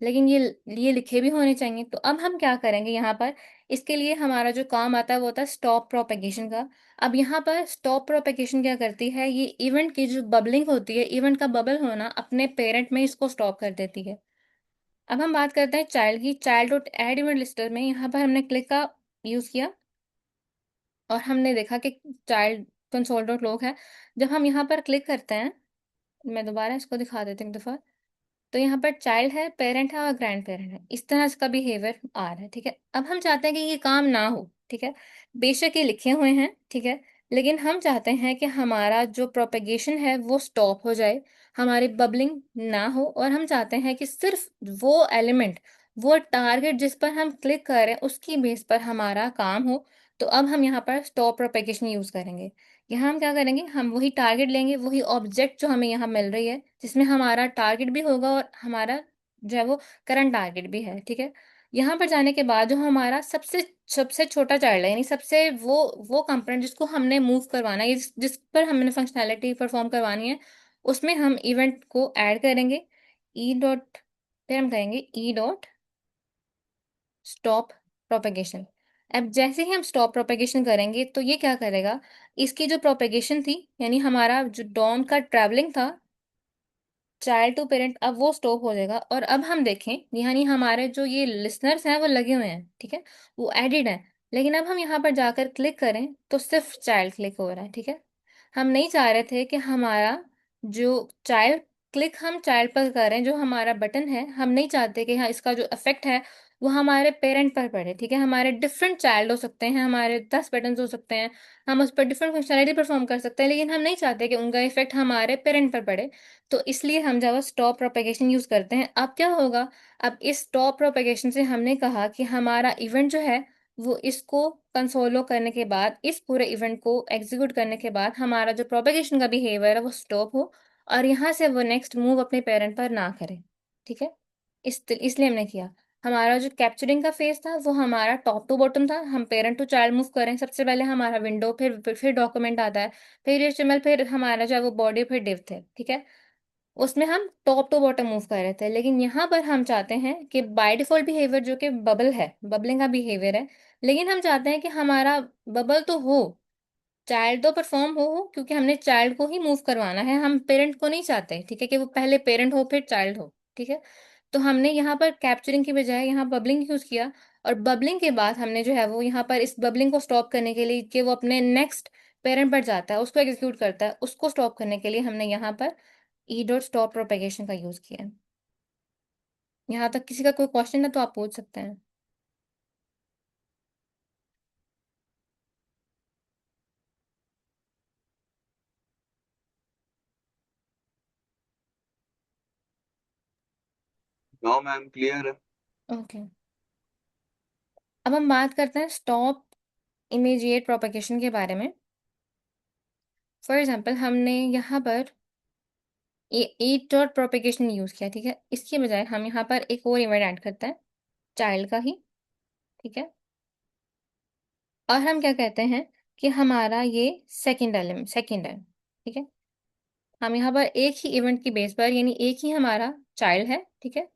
लेकिन ये लिखे भी होने चाहिए। तो अब हम क्या करेंगे यहाँ पर, इसके लिए हमारा जो काम आता है वो होता है स्टॉप प्रोपेगेशन का। अब यहाँ पर स्टॉप प्रोपेगेशन क्या करती है, ये इवेंट की जो बबलिंग होती है, इवेंट का बबल होना अपने पेरेंट में इसको स्टॉप कर देती है। अब हम बात करते हैं चाइल्ड की। Child dot add event listener में यहाँ पर हमने क्लिक का यूज़ किया, और हमने देखा कि चाइल्ड कंसोल डॉट लॉग है। जब हम यहाँ पर क्लिक करते हैं, मैं दोबारा इसको दिखा देती हूँ एक दफ़ा, तो यहाँ पर चाइल्ड है, पेरेंट है और ग्रैंड पेरेंट है, इस तरह इसका बिहेवियर आ रहा है, ठीक है। अब हम चाहते हैं कि ये काम ना हो, ठीक है। बेशक ये लिखे हुए हैं, ठीक है, लेकिन हम चाहते हैं कि हमारा जो प्रोपेगेशन है वो स्टॉप हो जाए, हमारी बबलिंग ना हो, और हम चाहते हैं कि सिर्फ वो एलिमेंट, वो टारगेट जिस पर हम क्लिक कर रहे हैं उसकी बेस पर हमारा काम हो। तो अब हम यहाँ पर स्टॉप प्रोपेगेशन यूज करेंगे। यहाँ हम क्या करेंगे, हम वही टारगेट लेंगे, वही ऑब्जेक्ट जो हमें यहाँ मिल रही है, जिसमें हमारा टारगेट भी होगा और हमारा जो है वो करंट टारगेट भी है, ठीक है। यहाँ पर जाने के बाद जो हमारा सबसे सबसे छोटा चाइल्ड है, यानी सबसे वो कंपोनेंट जिसको हमने मूव करवाना है, जिस पर हमने फंक्शनैलिटी परफॉर्म करवानी है, उसमें हम इवेंट को ऐड करेंगे। ई डॉट, फिर हम कहेंगे ई डॉट स्टॉप प्रोपेगेशन। अब जैसे ही हम स्टॉप प्रोपेगेशन करेंगे तो ये क्या करेगा, इसकी जो प्रोपेगेशन थी, यानी हमारा जो डॉम का ट्रैवलिंग था चाइल्ड टू पेरेंट, अब वो स्टॉप हो जाएगा। और अब हम देखें, यानी हमारे जो ये लिसनर्स हैं वो लगे हुए हैं, ठीक है, वो एडिड हैं। लेकिन अब हम यहाँ पर जाकर क्लिक करें तो सिर्फ चाइल्ड क्लिक हो रहा है, ठीक है। हम नहीं चाह रहे थे कि हमारा जो चाइल्ड क्लिक हम चाइल्ड पर कर रहे हैं, जो हमारा बटन है, हम नहीं चाहते कि हाँ इसका जो इफेक्ट है वो हमारे पेरेंट पर पड़े, ठीक है। हमारे डिफरेंट चाइल्ड हो सकते हैं, हमारे 10 बटन हो सकते हैं, हम उस पर डिफरेंट फंक्शनलिटी परफॉर्म कर सकते हैं, लेकिन हम नहीं चाहते कि उनका इफेक्ट हमारे पेरेंट पर पड़े। तो इसलिए हम जावा स्टॉप प्रोपेगेशन यूज करते हैं। अब क्या होगा, अब इस स्टॉप प्रोपेगेशन से हमने कहा कि हमारा इवेंट जो है वो इसको कंसोलो करने के बाद, इस पूरे इवेंट को एग्जीक्यूट करने के बाद हमारा जो प्रोपेगेशन का बिहेवियर है वो स्टॉप हो, और यहाँ से वो नेक्स्ट मूव अपने पेरेंट पर ना करे, ठीक है। इसलिए हमने किया। हमारा जो कैप्चरिंग का फेस था वो हमारा टॉप टू बॉटम था, हम पेरेंट टू चाइल्ड मूव करें, सबसे पहले हमारा विंडो, फिर डॉक्यूमेंट आता है, फिर HTML, फिर हमारा जो है वो बॉडी, फिर डिव थे, ठीक है। उसमें हम टॉप टू बॉटम मूव कर रहे थे। लेकिन यहाँ पर हम चाहते हैं कि बाय डिफॉल्ट बिहेवियर जो कि बबल है, बबलिंग का बिहेवियर है, लेकिन हम चाहते हैं कि हमारा बबल तो हो, चाइल्ड तो परफॉर्म हो, क्योंकि हमने चाइल्ड को ही मूव करवाना है, हम पेरेंट को नहीं चाहते, ठीक है, कि वो पहले पेरेंट हो फिर चाइल्ड हो, ठीक है। तो हमने यहाँ पर कैप्चरिंग की बजाय यहाँ बबलिंग यूज किया, और बबलिंग के बाद हमने जो है वो यहाँ पर इस बबलिंग को स्टॉप करने के लिए, कि वो अपने नेक्स्ट पेरेंट पर जाता है, उसको एग्जीक्यूट करता है, उसको स्टॉप करने के लिए हमने यहाँ पर ई डॉट स्टॉप प्रोपेगेशन का यूज किया है। यहाँ तक किसी का कोई क्वेश्चन है तो आप पूछ सकते हैं। नो मैम, क्लियर है। ओके, अब हम बात करते हैं स्टॉप इमीडिएट प्रोपेगेशन के बारे में। फॉर एग्जाम्पल हमने यहाँ पर ये ई डॉट प्रोपेगेशन यूज किया, ठीक है। इसके बजाय हम यहाँ पर एक और इवेंट ऐड करते हैं, चाइल्ड का ही, ठीक है। और हम क्या कहते हैं कि हमारा ये सेकंड एलिमेंट सेकंड है, ठीक है। हम यहाँ पर एक ही इवेंट की बेस पर, यानी एक ही हमारा चाइल्ड है, ठीक है।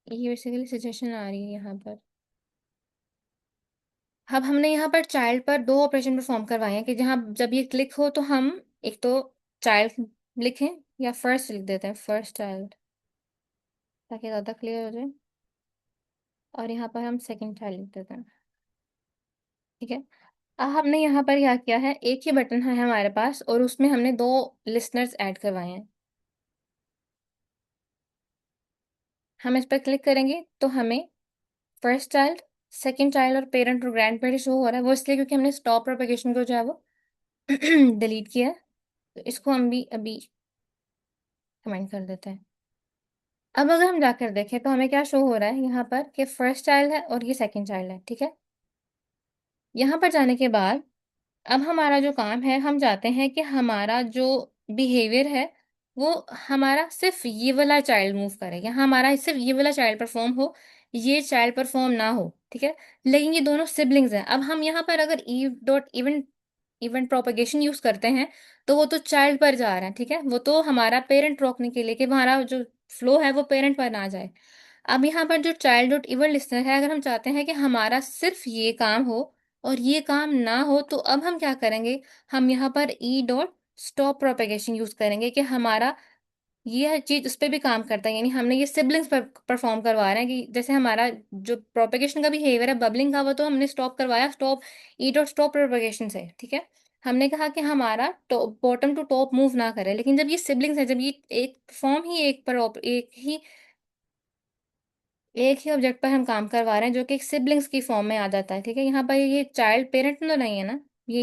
ये बेसिकली सजेशन आ रही है यहाँ पर। अब हमने यहाँ पर चाइल्ड पर दो ऑपरेशन परफॉर्म करवाए हैं कि जहाँ जब ये क्लिक हो तो हम एक तो चाइल्ड लिखें, या फर्स्ट लिख देते हैं, फर्स्ट चाइल्ड, ताकि ज़्यादा क्लियर हो जाए। और यहाँ पर हम सेकंड चाइल्ड लिख देते हैं, ठीक है। अब हमने यहाँ पर क्या किया है, एक ही बटन है हमारे पास और उसमें हमने दो लिसनर्स ऐड करवाए हैं। हम इस पर क्लिक करेंगे तो हमें फर्स्ट चाइल्ड, सेकंड चाइल्ड और पेरेंट और ग्रैंड पेरेंट शो हो रहा है। वो इसलिए क्योंकि हमने स्टॉप प्रोपेगेशन को जो है वो डिलीट किया है। तो इसको हम भी अभी कमेंट कर देते हैं। अब अगर हम जाकर देखें तो हमें क्या शो हो रहा है यहाँ पर कि फर्स्ट चाइल्ड है और ये सेकंड चाइल्ड है, ठीक है। यहाँ पर जाने के बाद अब हमारा जो काम है, हम चाहते हैं कि हमारा जो बिहेवियर है वो हमारा सिर्फ ये वाला चाइल्ड मूव करे, या हमारा सिर्फ ये वाला चाइल्ड परफॉर्म हो, ये चाइल्ड परफॉर्म ना हो, ठीक है। लेकिन ये दोनों सिबलिंग्स हैं। अब हम यहाँ पर अगर ev dot event event propagation use करते हैं तो वो तो चाइल्ड पर जा रहा है, ठीक है। वो तो हमारा पेरेंट रोकने के लिए कि हमारा जो फ्लो है वो पेरेंट पर ना जाए। अब यहाँ पर जो चाइल्ड डॉट इवेंट लिस्टनर है, अगर हम चाहते हैं कि हमारा सिर्फ ये काम हो और ये काम ना हो, तो अब हम क्या करेंगे, हम यहाँ पर ई डॉट स्टॉप प्रोपेगेशन यूज करेंगे कि हमारा ये चीज उस पर भी काम करता है। यानी हमने ये सिबलिंग्स पर परफॉर्म करवा रहे हैं कि जैसे हमारा जो प्रोपेगेशन का बिहेवियर है बबलिंग का, वो तो हमने स्टॉप करवाया, stop e dot stop propagation से, ठीक है। हमने कहा कि हमारा top bottom to top move ना करे। लेकिन जब ये सिबलिंग्स है, जब ये एक फॉर्म ही एक ही ऑब्जेक्ट पर हम काम करवा रहे हैं जो कि एक सिबलिंग्स की फॉर्म में आ जाता है, ठीक है। यहाँ पर ये चाइल्ड पेरेंट तो नहीं है ना, ये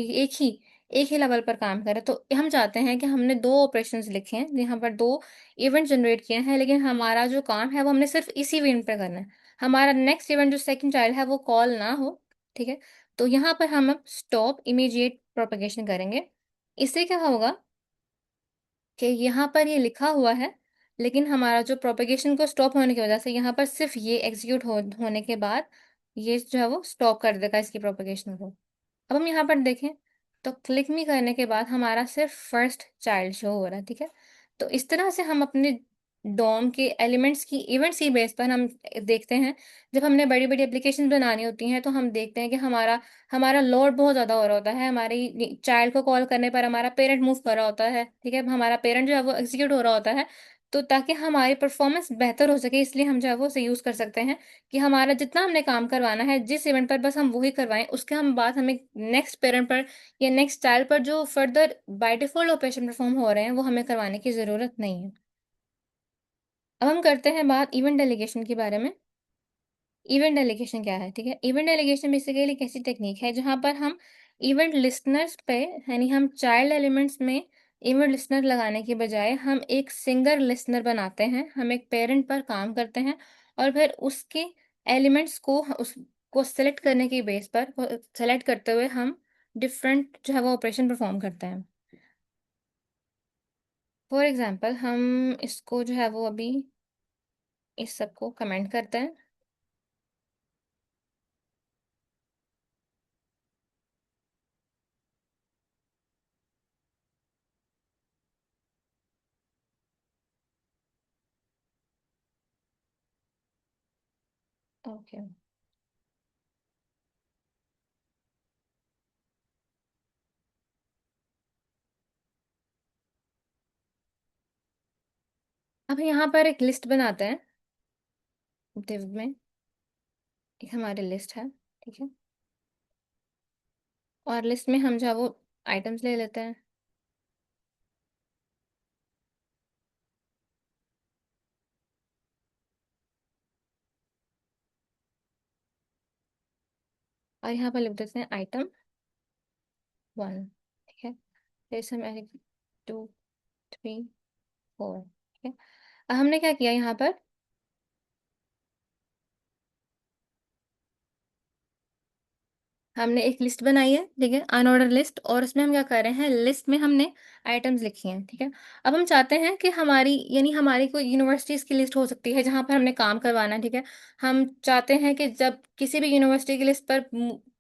एक ही लेवल पर काम करे। तो हम चाहते हैं कि हमने दो ऑपरेशंस लिखे हैं, यहाँ पर दो इवेंट जनरेट किए हैं, लेकिन हमारा जो काम है वो हमने सिर्फ इसी इवेंट पर करना है। हमारा नेक्स्ट इवेंट जो सेकंड चाइल्ड है वो कॉल ना हो, ठीक है। तो यहाँ पर हम अब स्टॉप इमीडिएट प्रोपेगेशन करेंगे। इससे क्या होगा कि यहाँ पर ये लिखा हुआ है, लेकिन हमारा जो प्रोपेगेशन को स्टॉप होने की वजह से यहाँ पर सिर्फ ये एग्जीक्यूट होने के बाद ये जो है वो स्टॉप कर देगा इसकी प्रोपेगेशन को। अब हम यहाँ पर देखें तो क्लिक मी करने के बाद हमारा सिर्फ फर्स्ट चाइल्ड शो हो रहा है, ठीक है। तो इस तरह से हम अपने डोम के एलिमेंट्स की इवेंट्स की बेस पर हम देखते हैं। जब हमने बड़ी बड़ी एप्लीकेशन बनानी होती हैं तो हम देखते हैं कि हमारा हमारा लोड बहुत ज़्यादा हो रहा होता है। हमारी चाइल्ड को कॉल करने पर हमारा पेरेंट मूव कर रहा होता है, ठीक है। हमारा पेरेंट जो है वो एग्जीक्यूट हो रहा होता है। तो ताकि हमारी परफॉर्मेंस बेहतर हो सके, इसलिए हम जो है वो उसे यूज़ कर सकते हैं कि हमारा जितना हमने काम करवाना है जिस इवेंट पर, बस हम वही करवाएं। उसके हम बाद हमें नेक्स्ट पेरेंट पर या नेक्स्ट चाइल्ड पर जो further by default operation perform हो रहे हैं वो हमें करवाने की ज़रूरत नहीं है। अब हम करते हैं बात इवेंट डेलीगेशन के बारे में। इवेंट डेलीगेशन क्या है, ठीक है। इवेंट डेलीगेशन बेसिकली एक ऐसी टेक्निक है जहां पर हम इवेंट लिस्टनर्स पे, यानी हम चाइल्ड एलिमेंट्स में इवेंट लिस्टनर लगाने के बजाय हम एक सिंगल लिस्टनर बनाते हैं। हम एक पेरेंट पर काम करते हैं और फिर उसके एलिमेंट्स को उसको सेलेक्ट करने की बेस पर सेलेक्ट करते हुए हम डिफरेंट जो है वो ऑपरेशन परफॉर्म करते हैं। फॉर एग्जाम्पल हम इसको जो है वो अभी इस सबको कमेंट करते हैं। ओके। अब यहाँ पर एक लिस्ट बनाते हैं, div में एक हमारी लिस्ट है, ठीक है। और लिस्ट में हम जो है वो आइटम्स ले लेते हैं। और यहाँ पर लिख देते हैं आइटम 1, ठीक है। फिर से हम 2 3 4, ठीक है। अब हमने क्या किया यहाँ पर, हमने एक लिस्ट बनाई है, ठीक है, अनऑर्डर लिस्ट, और उसमें हम क्या कर रहे हैं, लिस्ट में हमने आइटम्स लिखी हैं, ठीक है। अब हम चाहते हैं कि हमारी, यानी हमारी कोई यूनिवर्सिटीज़ की लिस्ट हो सकती है जहाँ पर हमने काम करवाना है, ठीक है। हम चाहते हैं कि जब किसी भी यूनिवर्सिटी की लिस्ट पर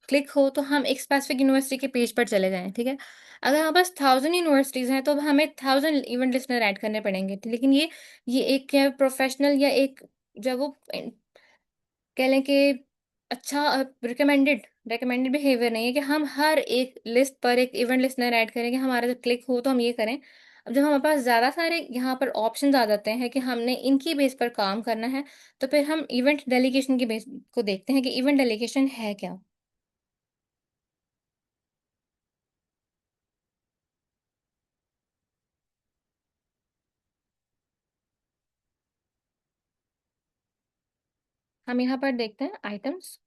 क्लिक हो तो हम एक स्पेसिफिक यूनिवर्सिटी के पेज पर चले जाएं, ठीक है। अगर हमारे पास 1000 यूनिवर्सिटीज़ हैं तो अब हमें 1000 इवेंट लिस्टनर ऐड करने पड़ेंगे, लेकिन ये एक क्या प्रोफेशनल या एक, जब वो कह लें कि अच्छा रिकमेंडेड रिकमेंडेड बिहेवियर नहीं है कि हम हर एक लिस्ट पर एक इवेंट लिस्टनर ऐड करें कि हमारा जब क्लिक हो तो हम ये करें। अब जब हमारे पास ज़्यादा सारे यहाँ पर ऑप्शंस आ जाते हैं कि हमने इनकी बेस पर काम करना है, तो फिर हम इवेंट डेलीगेशन की बेस को देखते हैं कि इवेंट डेलीगेशन है क्या। हम यहाँ पर देखते हैं आइटम्स।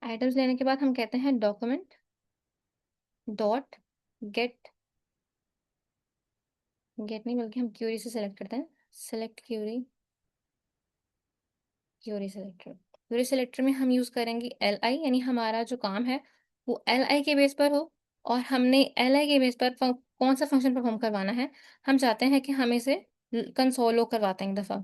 आइटम्स लेने के बाद हम कहते हैं डॉक्यूमेंट डॉट गेट, गेट नहीं बल्कि हम क्यूरी से सेलेक्ट करते हैं, select query, query selector. Query selector में हम यूज़ करेंगे एल आई, यानी हमारा जो काम है वो एल आई के बेस पर हो, और हमने एल आई के बेस पर कौन सा फंक्शन परफॉर्म करवाना है। हम चाहते हैं कि हम इसे कंसोलो करवाते हैं एक दफ़ा।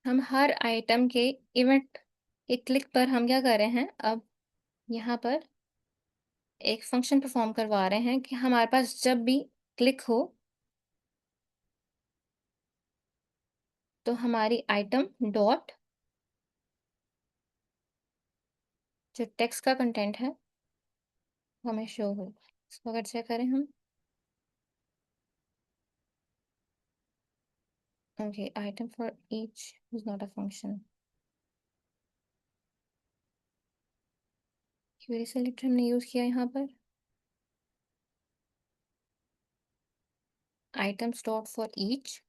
हम हर आइटम के इवेंट के क्लिक पर हम क्या कर रहे हैं, अब यहाँ पर एक फंक्शन परफॉर्म करवा रहे हैं कि हमारे पास जब भी क्लिक हो तो हमारी आइटम डॉट, जो टेक्स्ट का कंटेंट है वो हमें शो हो। इसको अगर चेक करें हम, okay, item for each is not a function. Query selector हमने यूज किया यहाँ पर, आइटम्स डॉट फॉर ईच।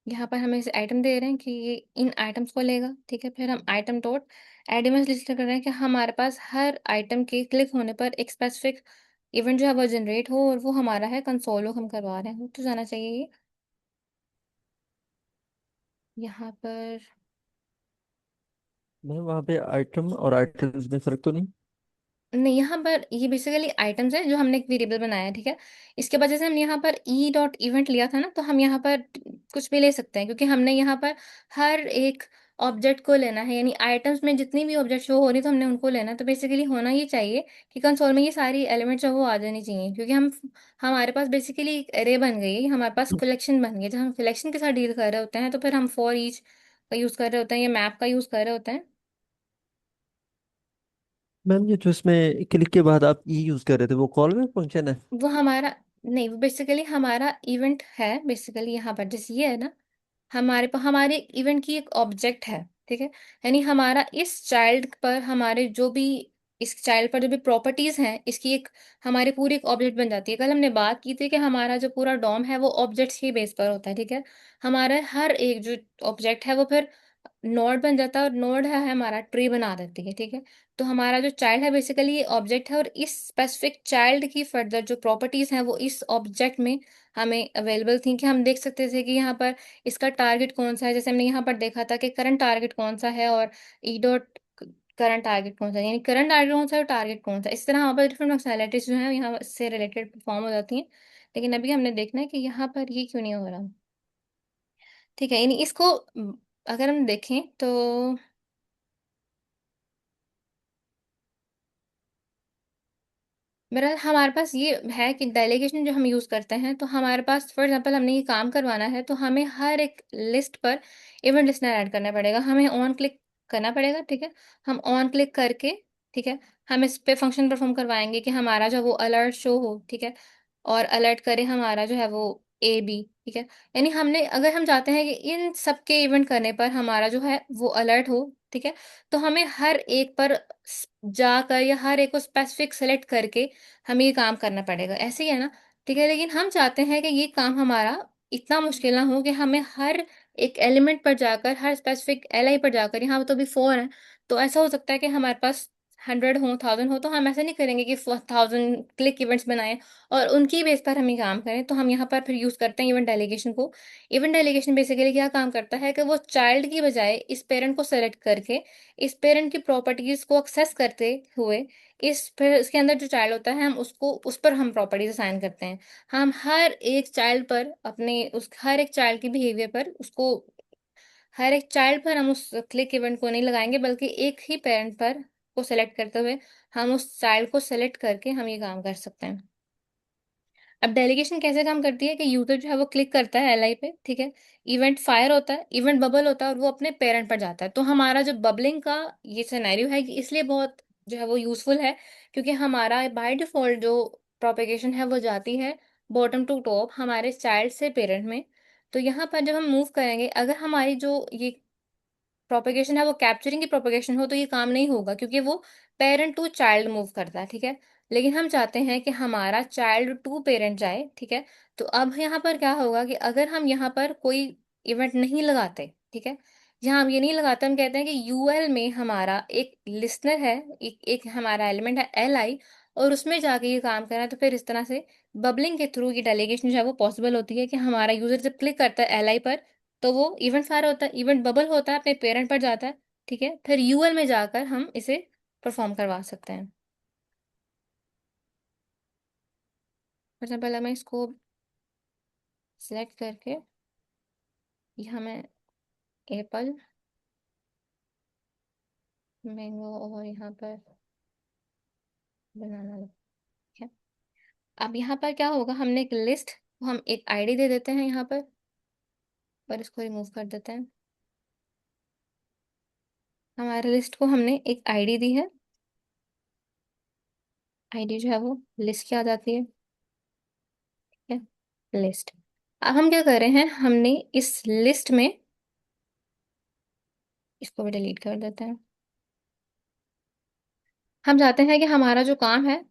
यहाँ पर हम इसे आइटम दे रहे हैं कि ये इन आइटम्स को लेगा, ठीक है। फिर हम आइटम डॉट एडिमस लिस्ट कर रहे हैं कि हमारे पास हर आइटम के क्लिक होने पर एक स्पेसिफिक इवेंट जो है वो जनरेट हो, और वो हमारा है कंसोलो हम करवा रहे हैं, वो तो जाना चाहिए ये। यहाँ पर मैम वहाँ पे आइटम और आइटम्स में फर्क तो नहीं? नहीं, यहाँ पर ये बेसिकली आइटम्स है जो हमने एक वेरिएबल बनाया है, ठीक है। इसके वजह से हमने यहाँ पर ई डॉट इवेंट लिया था ना, तो हम यहाँ पर कुछ भी ले सकते हैं क्योंकि हमने यहाँ पर हर एक ऑब्जेक्ट को लेना है, यानी आइटम्स में जितनी भी ऑब्जेक्ट शो हो रही तो हमने उनको लेना है। तो बेसिकली होना ये चाहिए कि कंसोल में ये सारी एलिमेंट्स जो वो आ जानी चाहिए, क्योंकि हम, हमारे पास बेसिकली एक एरे बन गई है, हमारे पास कलेक्शन बन गई है। जब हम कलेक्शन के साथ डील कर रहे होते हैं तो फिर हम फॉर ईच का यूज़ कर रहे होते हैं या मैप का यूज़ कर रहे होते हैं। मैम ये जो इसमें क्लिक के बाद आप ई यूज कर रहे थे वो कॉल बैक फंक्शन है? वो हमारा, नहीं, वो बेसिकली हमारा इवेंट है। बेसिकली यहाँ पर जैसे ये है ना, हमारे पर हमारे इवेंट की एक ऑब्जेक्ट है, ठीक है। यानी हमारा इस चाइल्ड पर, हमारे जो भी इस चाइल्ड पर जो भी प्रॉपर्टीज हैं इसकी एक, हमारी पूरी एक ऑब्जेक्ट बन जाती है। कल हमने बात की थी कि हमारा जो पूरा डॉम है वो ऑब्जेक्ट्स के बेस पर होता है, ठीक है। हमारा हर एक जो ऑब्जेक्ट है वो फिर नोड बन जाता है, और नोड है हमारा ट्री बना देती है, ठीक है। तो हमारा जो चाइल्ड है बेसिकली ये ऑब्जेक्ट है, और इस स्पेसिफिक चाइल्ड की फर्दर जो प्रॉपर्टीज हैं वो इस ऑब्जेक्ट में हमें अवेलेबल थी, कि हम देख सकते थे कि यहाँ पर इसका टारगेट कौन सा है। जैसे हमने यहाँ पर देखा था कि करंट टारगेट कौन सा है, और ई डॉट करंट टारगेट कौन सा है, यानी करंट टारगेट कौन सा है और टारगेट कौन सा है। इस तरह यहाँ पर डिफरेंट फंक्शनैलिटीज जो है यहाँ से रिलेटेड परफॉर्म हो जाती हैं। लेकिन अभी हमने देखना है कि यहाँ पर ये क्यों नहीं हो रहा, ठीक है। यानी इसको अगर हम देखें तो मेरा, हमारे पास ये है कि डेलीगेशन जो हम यूज़ करते हैं, तो हमारे पास फॉर एग्जांपल हमने ये काम करवाना है तो हमें हर एक लिस्ट पर इवेंट लिस्टनर ऐड करना पड़ेगा। हमें ऑन क्लिक करना पड़ेगा, ठीक है। हम ऑन क्लिक करके, ठीक है, हम इस पे फंक्शन परफॉर्म करवाएंगे कि हमारा जो वो अलर्ट शो हो, ठीक है, और अलर्ट करे हमारा जो है वो ए बी, ठीक है। यानी हमने, अगर हम चाहते हैं कि इन सबके इवेंट करने पर हमारा जो है वो अलर्ट हो, ठीक है, तो हमें हर एक पर जाकर या हर एक को स्पेसिफिक सेलेक्ट करके हमें ये काम करना पड़ेगा, ऐसे ही है ना। ठीक है, लेकिन हम चाहते हैं कि ये काम हमारा इतना मुश्किल ना हो कि हमें हर एक एलिमेंट पर जाकर, हर स्पेसिफिक एलआई पर जाकर, यहाँ तो भी 4 है, तो ऐसा हो सकता है कि हमारे पास 100 हो, 1000 हो, तो हम ऐसा नहीं करेंगे कि 1000 क्लिक इवेंट्स बनाएं और उनकी बेस पर हम ये काम करें। तो हम यहाँ पर फिर यूज करते हैं इवेंट डेलीगेशन को। इवेंट डेलीगेशन बेसिकली क्या काम करता है कि वो चाइल्ड की बजाय इस पेरेंट को सेलेक्ट करके इस पेरेंट की प्रॉपर्टीज को एक्सेस करते हुए इस फिर इसके अंदर जो चाइल्ड होता है, हम उसको उस पर हम प्रॉपर्टीज असाइन करते हैं। हम हर एक चाइल्ड पर अपने उस हर एक चाइल्ड की बिहेवियर पर उसको हर एक चाइल्ड पर हम उस क्लिक इवेंट को नहीं लगाएंगे, बल्कि एक ही पेरेंट पर को सेलेक्ट करते हुए हम उस चाइल्ड को सेलेक्ट करके हम ये काम कर सकते हैं। अब डेलीगेशन कैसे काम करती है कि यूजर जो है वो क्लिक करता है एलआई पे, ठीक है, इवेंट फायर होता है, इवेंट बबल होता है और वो अपने पेरेंट पर जाता है। तो हमारा जो बबलिंग का ये सिनेरियो है कि इसलिए बहुत जो है वो यूजफुल है, क्योंकि हमारा बाय डिफॉल्ट जो प्रोपेगेशन है वो जाती है बॉटम टू टॉप हमारे चाइल्ड से पेरेंट में। तो यहाँ पर जब हम मूव करेंगे, अगर हमारी जो ये प्रोपेगेशन है वो कैप्चरिंग की प्रोपेगेशन हो, तो ये काम नहीं होगा क्योंकि वो पेरेंट टू चाइल्ड मूव करता है, ठीक है। लेकिन हम चाहते हैं कि हमारा चाइल्ड टू पेरेंट जाए, ठीक है। तो अब यहाँ पर क्या होगा कि अगर हम यहाँ पर कोई इवेंट नहीं लगाते, ठीक है, यहाँ हम ये नहीं लगाते, हम कहते हैं कि यूएल में हमारा एक लिसनर है, एक हमारा एलिमेंट है एल आई, और उसमें जाके ये काम करना है, तो फिर इस तरह से बबलिंग के थ्रू ये डेलीगेशन जो है वो पॉसिबल होती है कि हमारा यूजर जब क्लिक करता है एल आई पर, तो वो इवेंट फायर होता है, इवेंट बबल होता है, अपने पेरेंट पर जाता है, ठीक है, फिर यूएल में जाकर हम इसे परफॉर्म करवा सकते हैं। फॉर एग्जाम्पल मैं इसको सिलेक्ट करके यहाँ मैं एप्पल, मैंगो और यहाँ पर बनाना, ठीक है। अब यहाँ पर क्या होगा, हमने एक लिस्ट, हम एक आईडी दे देते हैं यहाँ पर इसको रिमूव कर देते हैं। हमारे लिस्ट को हमने एक आईडी दी है, आईडी जो है वो लिस्ट की आ जाती है, ठीक है, लिस्ट। अब हम क्या कर रहे हैं, हमने इस लिस्ट में इसको भी डिलीट कर देते हैं। हम चाहते हैं कि हमारा जो काम है,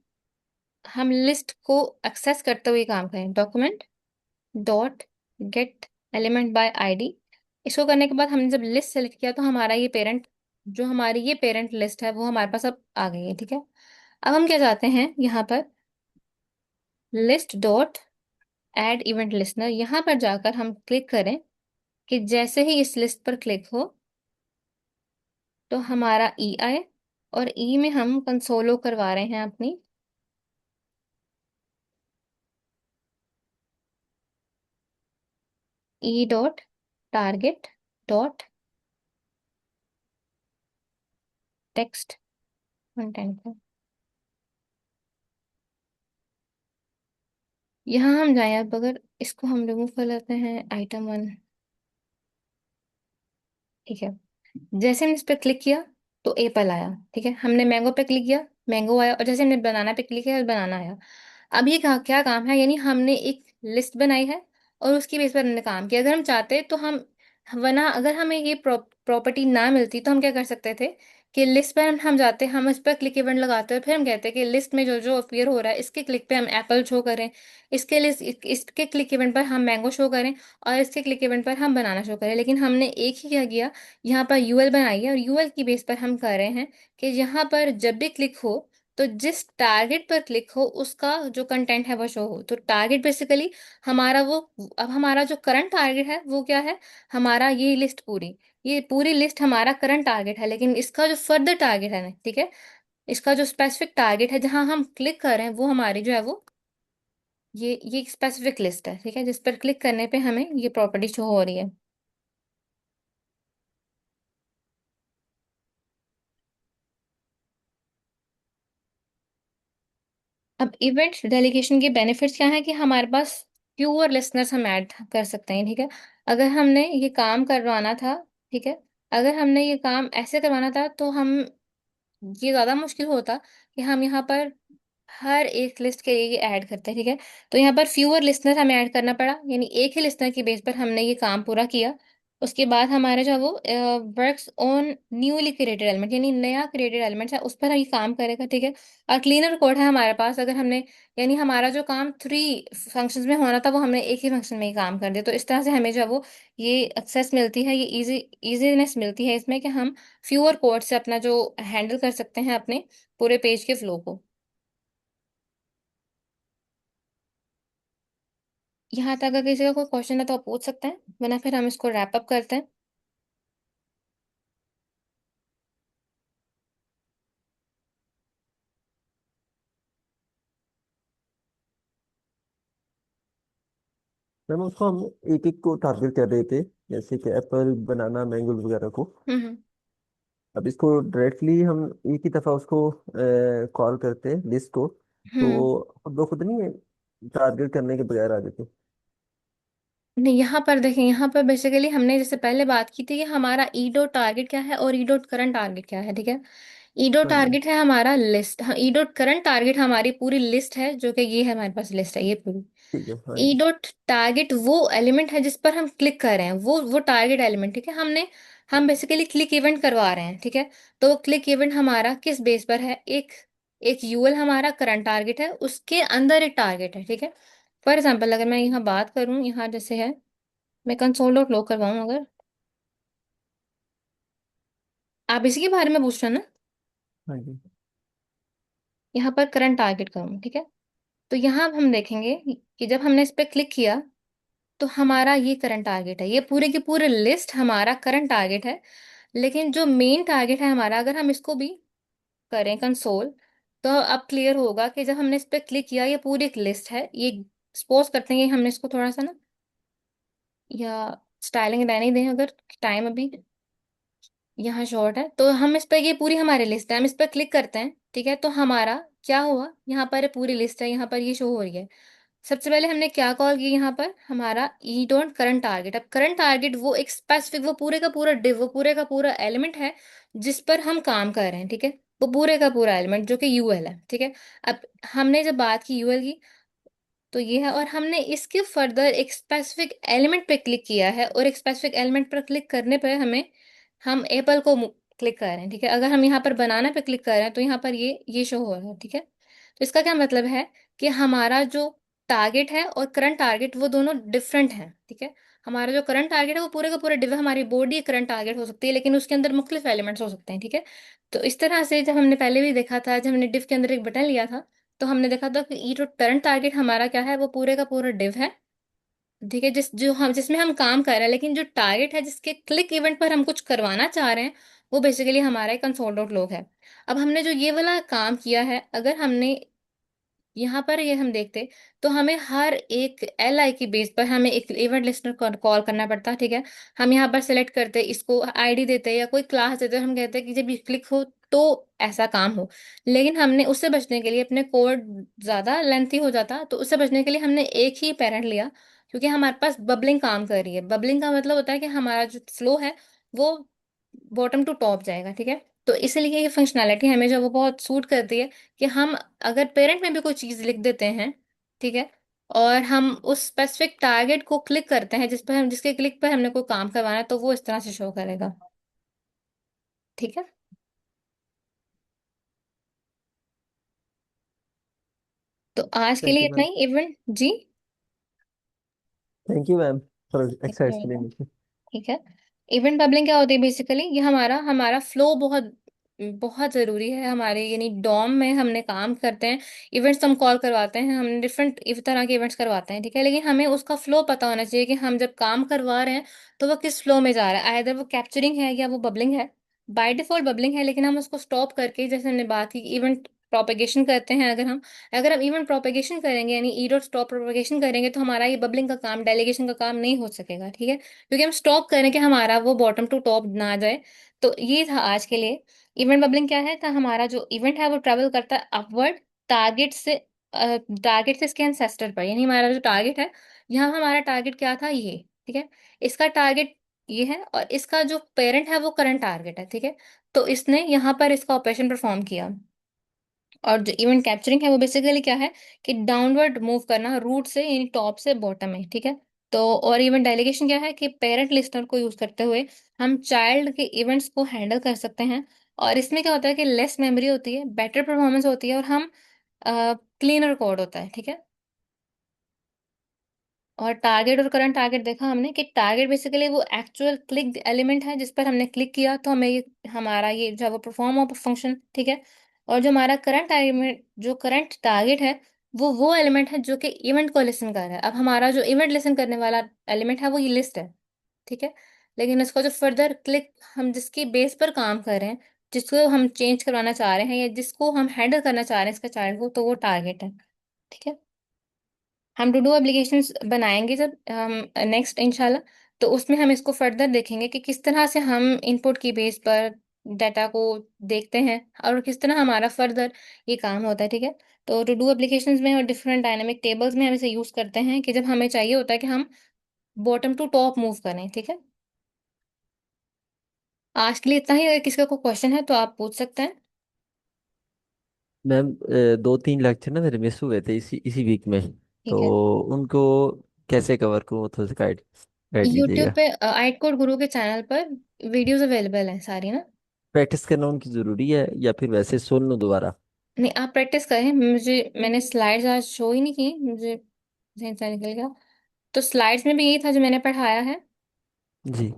हम लिस्ट को एक्सेस करते हुए काम करें। Document dot get element by ID, इसको करने के बाद हमने जब लिस्ट सेलेक्ट किया तो हमारा ये पेरेंट, जो हमारी ये पेरेंट लिस्ट है वो हमारे पास अब आ गई है, ठीक है। अब हम क्या चाहते हैं, यहाँ पर list dot add event listener, यहाँ पर जाकर हम क्लिक करें कि जैसे ही इस लिस्ट पर क्लिक हो तो हमारा ई आए, और ई में हम कंसोलो करवा रहे हैं अपनी, E dot target dot text content को। यहाँ हम जाए, अब अगर इसको हम रिमूव कर लेते हैं आइटम 1, ठीक है। जैसे हमने इस पर क्लिक किया तो एप्पल आया, ठीक है, हमने मैंगो पे क्लिक किया, मैंगो आया, और जैसे हमने बनाना पे क्लिक किया बनाना आया। अब ये क्या काम है, यानी हमने एक लिस्ट बनाई है और उसकी बेस पर हमने काम किया। अगर हम चाहते तो हम, वरना अगर हमें ये प्रॉपर्टी ना मिलती तो हम क्या कर सकते थे कि लिस्ट पर हम जाते, हम इस पर क्लिक इवेंट लगाते और फिर हम कहते हैं कि लिस्ट में जो जो अपीयर हो रहा है इसके क्लिक पे हम एप्पल शो करें, इसके लिस्ट इसके क्लिक इवेंट पर हम मैंगो शो करें, और इसके क्लिक इवेंट पर हम बनाना शो करें। लेकिन हमने एक ही क्या किया, यहाँ पर यूएल बनाई है और यूएल की बेस पर हम कर रहे हैं कि यहाँ पर जब भी क्लिक हो तो जिस टारगेट पर क्लिक हो उसका जो कंटेंट है वो शो हो। तो टारगेट बेसिकली हमारा वो, अब हमारा जो करंट टारगेट है वो क्या है, हमारा ये लिस्ट पूरी, ये पूरी लिस्ट हमारा करंट टारगेट है, लेकिन इसका जो फर्दर टारगेट है ना, ठीक है, इसका जो स्पेसिफिक टारगेट है जहां हम क्लिक कर रहे हैं वो हमारी जो है वो ये एक स्पेसिफिक लिस्ट है, ठीक है, जिस पर क्लिक करने पे हमें ये प्रॉपर्टी शो हो रही है। अब इवेंट डेलीगेशन के बेनिफिट्स क्या है कि हमारे पास फ्यूअर लिसनर्स हम ऐड कर सकते हैं, ठीक है। अगर हमने ये काम करवाना था, ठीक है, अगर हमने ये काम ऐसे करवाना था तो हम, ये ज्यादा मुश्किल होता कि हम यहाँ पर हर एक लिस्ट के लिए ये ऐड करते हैं, ठीक है। तो यहाँ पर फ्यूअर लिसनर हमें ऐड करना पड़ा, यानी एक ही लिसनर की बेस पर हमने ये काम पूरा किया। उसके बाद हमारा जो है वो works on newly created element, यानी नया क्रिएटेड एलिमेंट है उस पर ये काम करेगा, ठीक है। और क्लीनर कोड है हमारे पास, अगर हमने, यानी हमारा जो काम 3 फंक्शंस में होना था वो हमने एक ही फंक्शन में ही काम कर दिया, तो इस तरह से हमें जो है वो ये एक्सेस मिलती है, ये इजीनेस मिलती है इसमें कि हम फ्यूअर कोड से अपना जो हैंडल कर सकते हैं अपने पूरे पेज के फ्लो को। यहाँ तक अगर किसी का कोई क्वेश्चन है तो आप पूछ सकते हैं, वरना फिर हम इसको रैप अप करते हैं। मैम उसको हम एक एक को टारगेट कर रहे थे, जैसे कि एप्पल, बनाना, मैंगो वगैरह को। हम्म। अब इसको डायरेक्टली हम एक ही दफ़ा उसको कॉल करते हैं लिस्ट को, हम्म। तो खुद ब खुद नहीं टारगेट करने के बगैर आ जाते। नहीं, यहाँ पर देखें, यहाँ पर बेसिकली हमने जैसे पहले बात की थी कि हमारा ई डॉट टारगेट क्या है और ई डॉट करंट टारगेट क्या है, ठीक है। ई डॉट हाँ जी। टारगेट है हमारा लिस्ट, हाँ, ई डॉट करंट टारगेट हमारी पूरी लिस्ट है, जो कि ये है हमारे पास लिस्ट है ये पूरी। ठीक है। हाँ ई जी। डॉट टारगेट वो एलिमेंट है जिस पर हम क्लिक कर रहे हैं, वो टारगेट एलिमेंट, ठीक है। हम बेसिकली क्लिक इवेंट करवा रहे हैं, ठीक है। तो वो क्लिक इवेंट हमारा किस बेस पर है, एक एक यूएल हमारा करंट टारगेट है, उसके अंदर एक टारगेट है, ठीक है। फॉर एग्जाम्पल अगर मैं यहाँ बात करूँ, यहाँ जैसे है, मैं कंसोल डॉट लॉग करवाऊँ अगर, आप इसी के बारे में पूछ रहे हैं ना। हाँ जी। यहाँ पर करंट टारगेट करूँ, ठीक है। तो यहाँ हम देखेंगे कि जब हमने इस पर क्लिक किया तो हमारा ये करंट टारगेट है, ये पूरे की पूरे लिस्ट हमारा करंट टारगेट है। लेकिन जो मेन टारगेट है हमारा, अगर हम इसको भी करें कंसोल, तो अब क्लियर होगा कि जब हमने इस पर क्लिक किया ये पूरी एक लिस्ट है, ये सपोज करते हैं कि हमने इसको थोड़ा सा ना, या स्टाइलिंग रहने ही दें अगर, टाइम अभी यहाँ शॉर्ट है, तो हम इस पर, ये पूरी हमारी लिस्ट है, हम इस पर क्लिक करते हैं, ठीक है। तो हमारा क्या हुआ, यहाँ पर ये पूरी लिस्ट है, यहाँ पर ये शो हो रही है। सबसे पहले हमने क्या कॉल किया, यहाँ पर हमारा ई डॉट करंट टारगेट। अब करंट टारगेट वो एक स्पेसिफिक, वो पूरे का पूरा डिव, वो पूरे का पूरा एलिमेंट है जिस पर हम काम कर रहे हैं, ठीक है। वो पूरे का पूरा एलिमेंट जो कि यूएल है, ठीक है। अब हमने जब बात की यूएल की, तो ये है, और हमने इसके फर्दर एक स्पेसिफिक एलिमेंट पे क्लिक किया है, और एक स्पेसिफिक एलिमेंट पर क्लिक करने पर हमें, हम एप्पल को क्लिक कर रहे हैं, ठीक है। अगर हम यहाँ पर बनाना पे क्लिक कर रहे हैं तो यहाँ पर ये शो हो रहा है, ठीक है। तो इसका क्या मतलब है कि हमारा जो टारगेट है और करंट टारगेट वो दोनों डिफरेंट हैं, ठीक है। हमारा जो करंट टारगेट है वो पूरे का पूरा डिव, हमारी बॉडी करंट टारगेट हो सकती है, लेकिन उसके अंदर मुख्तलिफ एलिमेंट्स हो सकते हैं, ठीक है। तो इस तरह से जब हमने पहले भी देखा था, जब हमने डिव के अंदर एक बटन लिया था, तो हमने देखा था कि ये जो करंट टारगेट हमारा क्या है, वो पूरे का पूरा डिव है, ठीक है, जिसमें हम काम कर रहे हैं। लेकिन जो टारगेट है जिसके क्लिक इवेंट पर हम कुछ करवाना चाह रहे हैं, वो बेसिकली हमारा कंसोल डॉट लॉग है। अब हमने जो ये वाला काम किया है, अगर हमने यहाँ पर ये हम देखते, तो हमें हर एक एल आई की बेस पर हमें एक इवेंट लिस्टनर कॉल करना पड़ता है, ठीक है। हम यहाँ पर सिलेक्ट करते, इसको आईडी देते या कोई क्लास देते, हम कहते हैं कि जब ये क्लिक हो तो ऐसा काम हो। लेकिन हमने उससे बचने के लिए, अपने कोड ज्यादा लेंथी हो जाता, तो उससे बचने के लिए हमने एक ही पेरेंट लिया, क्योंकि हमारे पास बबलिंग काम कर रही है। बबलिंग का मतलब होता है कि हमारा जो फ्लो है वो बॉटम टू टॉप जाएगा, ठीक है। तो इसलिए ये फंक्शनैलिटी हमें जो वो बहुत सूट करती है, कि हम अगर पेरेंट में भी कोई चीज लिख देते हैं, ठीक है, और हम उस स्पेसिफिक टारगेट को क्लिक करते हैं जिस पर हम, जिसके क्लिक पर हमने कोई काम करवाना है, तो वो इस तरह से शो करेगा, ठीक है। तो आज के थैंक लिए यू इतना मैम। ही इवेंट जी। थैंक यू मैम फॉर इतना एक्स्ट्रा ही था, एक्सप्लेनेशन। ठीक है। इवेंट बबलिंग क्या होती है बेसिकली, ये हमारा हमारा फ्लो बहुत बहुत जरूरी है हमारे, यानी डॉम में हमने काम करते हैं, इवेंट्स हम कॉल करवाते हैं, हम डिफरेंट इस तरह के इवेंट्स करवाते हैं, ठीक है। लेकिन हमें उसका फ्लो पता होना चाहिए कि हम जब काम करवा रहे हैं तो वो किस फ्लो में जा रहा है, आइदर वो कैप्चरिंग है या वो बबलिंग है। बाय डिफॉल्ट बबलिंग है, लेकिन हम उसको स्टॉप करके, जैसे हमने बात की, इवेंट प्रोपेगेशन करते हैं। अगर हम इवेंट प्रोपेगेशन करेंगे, यानी ई डॉट स्टॉप प्रोपेगेशन करेंगे, तो हमारा ये बबलिंग का काम, डेलीगेशन का काम नहीं हो सकेगा, ठीक है, क्योंकि हम स्टॉप करें कि हमारा वो बॉटम टू टॉप ना जाए। तो ये था आज के लिए। इवेंट बबलिंग क्या है, तो हमारा जो इवेंट है वो ट्रेवल करता है अपवर्ड, टारगेट से टारगेट से इसके एंसेस्टर पर, यानी हमारा जो टारगेट है, यहाँ हमारा टारगेट क्या था ये, ठीक है। इसका टारगेट ये है, और इसका जो पेरेंट है वो करंट टारगेट है, ठीक है। तो इसने यहाँ पर इसका ऑपरेशन परफॉर्म किया। और जो इवेंट कैप्चरिंग है वो बेसिकली क्या है, कि डाउनवर्ड मूव करना रूट से, यानी टॉप से बॉटम में, ठीक है। तो और इवेंट डेलीगेशन क्या है कि पेरेंट लिस्टनर को यूज करते हुए हम चाइल्ड के इवेंट्स को हैंडल कर सकते हैं। और इसमें क्या होता है कि लेस मेमोरी होती है, बेटर परफॉर्मेंस होती है, और हम क्लीनर कोड होता है, ठीक है। और टारगेट और करंट टारगेट देखा हमने कि टारगेट बेसिकली वो एक्चुअल क्लिक एलिमेंट है जिस पर हमने क्लिक किया तो हमें ये हमारा ये जो वो परफॉर्म हो फंक्शन, ठीक है। और जो हमारा करंट एलिमेंट, जो करंट टारगेट है, वो एलिमेंट है जो कि इवेंट को लिसन कर रहा है। अब हमारा जो इवेंट लिसन करने वाला एलिमेंट है वो ये लिस्ट है, ठीक है। लेकिन इसका जो फर्दर क्लिक हम जिसकी बेस पर काम कर रहे हैं, जिसको हम चेंज करवाना चाह रहे हैं या जिसको हम हैंडल करना चाह रहे हैं इसका चाइल्ड को, तो वो टारगेट है, ठीक है। हम टू डू एप्लीकेशंस बनाएंगे जब हम नेक्स्ट इंशाल्लाह, तो उसमें हम इसको फर्दर देखेंगे कि किस तरह से हम इनपुट की बेस पर डाटा को देखते हैं और किस तरह हमारा फर्दर ये काम होता है, ठीक है। तो टू डू एप्लीकेशंस में और डिफरेंट डायनामिक टेबल्स में हम इसे यूज करते हैं कि जब हमें चाहिए होता है कि हम बॉटम टू टॉप मूव करें, ठीक है। आज के लिए इतना ही। अगर किसी का कोई क्वेश्चन है तो आप पूछ सकते हैं। मैम 2-3 लेक्चर ना मेरे मिस हुए थे इसी इसी वीक में। ठीक तो है। उनको कैसे कवर करूँ, थोड़ा सा गाइड गाइड यूट्यूब कीजिएगा। पे आइट कोड गुरु के चैनल पर वीडियोस अवेलेबल हैं सारी ना। प्रैक्टिस करना उनकी ज़रूरी है या फिर वैसे सुन लूँ दोबारा? नहीं, आप प्रैक्टिस करें। मैंने स्लाइड्स आज शो ही नहीं की, मुझे जहन से निकल गया। तो स्लाइड्स में भी यही था जो मैंने पढ़ाया है, जी।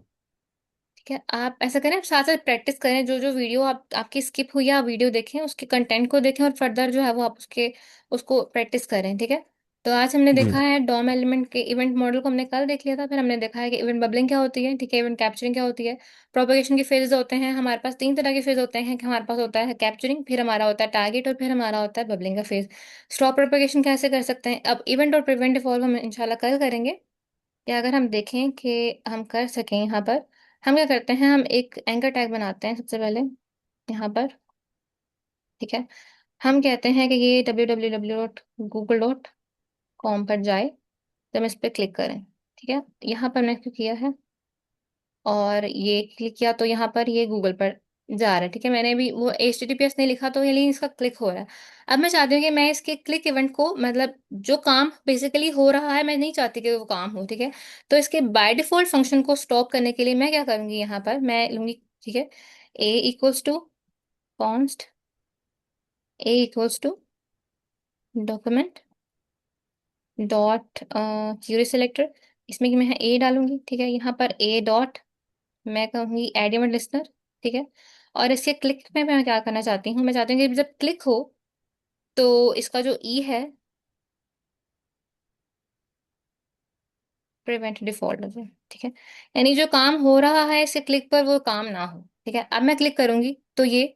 ठीक है। आप ऐसा करें, आप साथ साथ प्रैक्टिस करें। जो जो वीडियो आपकी स्किप हुई है आप वीडियो देखें, उसके कंटेंट को देखें और फर्दर जो है वो आप उसको प्रैक्टिस करें, ठीक है। तो आज हमने जी। देखा है डॉम एलिमेंट के इवेंट मॉडल को हमने कल देख लिया था। फिर हमने देखा है कि इवेंट बबलिंग क्या होती है, ठीक है, इवेंट कैप्चरिंग क्या होती है, प्रोपेगेशन के फेजेस होते हैं। हमारे पास तीन तरह के फेज होते हैं कि हमारे पास होता है कैप्चरिंग, फिर हमारा होता है टारगेट, और फिर हमारा होता है बबलिंग का फेज। स्टॉप प्रोपेगेशन कैसे कर सकते हैं, अब इवेंट और प्रिवेंट डिफॉल्ट हम इंशाल्लाह कल करेंगे। या अगर हम देखें कि हम कर सकें यहाँ पर, हम क्या करते हैं, हम एक एंकर टैग बनाते हैं सबसे पहले यहाँ पर, ठीक है। हम कहते हैं कि ये www.google.com पर जाए, तो हम इस पर क्लिक करें, ठीक है। यहाँ पर मैंने क्लिक किया है और ये क्लिक किया तो यहाँ पर ये गूगल पर जा रहा है, ठीक है। मैंने भी वो HTTPS नहीं लिखा तो ये लेकिन इसका क्लिक हो रहा है। अब मैं चाहती हूँ कि मैं इसके क्लिक इवेंट को, मतलब जो काम बेसिकली हो रहा है, मैं नहीं चाहती कि वो काम हो, ठीक है। तो इसके बाय डिफॉल्ट फंक्शन को स्टॉप करने के लिए मैं क्या करूंगी, यहाँ पर मैं लूंगी, ठीक है, A equals to const, A equals to document dot query selector. इसमें कि मैं ए डालूंगी, ठीक है। यहाँ पर ए डॉट, मैं कहूंगी एड इवेंट लिस्टनर, ठीक है। और इसके क्लिक में मैं क्या करना चाहती हूँ, मैं चाहती हूँ कि जब क्लिक हो तो इसका जो ई है प्रिवेंट डिफॉल्ट हो जाए, ठीक है। यानी जो काम हो रहा है इससे क्लिक पर वो काम ना हो, ठीक है। अब मैं क्लिक करूंगी तो ये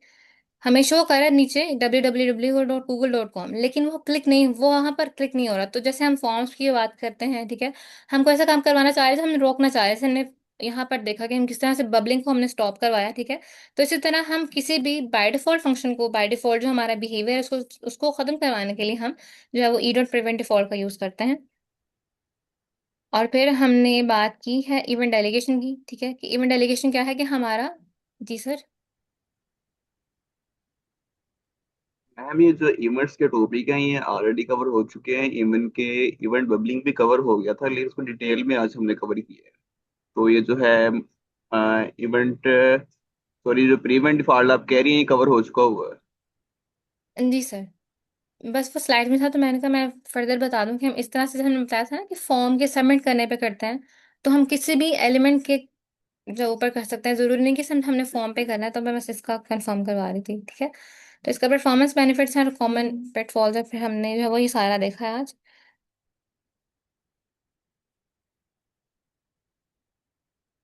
हमें शो कर रहा है नीचे www.google.com, लेकिन वो क्लिक नहीं, वो वहां पर क्लिक नहीं हो रहा। तो जैसे हम फॉर्म्स की बात करते हैं, ठीक है, हमको ऐसा काम करवाना चाह रहे थे, हम रोकना चाह रहे थे, हमने यहाँ पर देखा कि हम किस तरह से बबलिंग को हमने स्टॉप करवाया, ठीक है। तो इसी तरह हम किसी भी बाय डिफॉल्ट फंक्शन को, बाय डिफॉल्ट जो हमारा बिहेवियर है उसको उसको खत्म करवाने के लिए हम जो है वो ई डॉट प्रिवेंट डिफॉल्ट का यूज करते हैं। और फिर हमने बात की है इवेंट डेलीगेशन की, ठीक है, कि इवेंट डेलीगेशन क्या है कि हमारा, जी सर। मैम ये जो इवेंट्स के टॉपिक हैं ये ऑलरेडी कवर हो चुके हैं। इवेंट के इवेंट बबलिंग भी कवर हो गया था, लेकिन इसको डिटेल में आज हमने कवर किया है। तो ये जो है इवेंट, सॉरी, जो प्रीवेंट डिफॉल्ट आप कह रही हैं ये कवर हो चुका हुआ है। जी सर। बस वो स्लाइड में था तो मैंने कहा मैं फर्दर बता दूं कि हम इस तरह से, जैसे हमने बताया था ना कि फॉर्म के सबमिट करने पे करते हैं, तो हम किसी भी एलिमेंट के जो ऊपर कर सकते हैं। जरूरी नहीं कि सिर्फ हमने फॉर्म पे करना है, तो मैं बस इसका कंफर्म करवा रही थी, ठीक है। तो इसका परफॉर्मेंस बेनिफिट्स हैं और कॉमन पिटफॉल्स है, फिर हमने जो है वही सारा देखा है आज।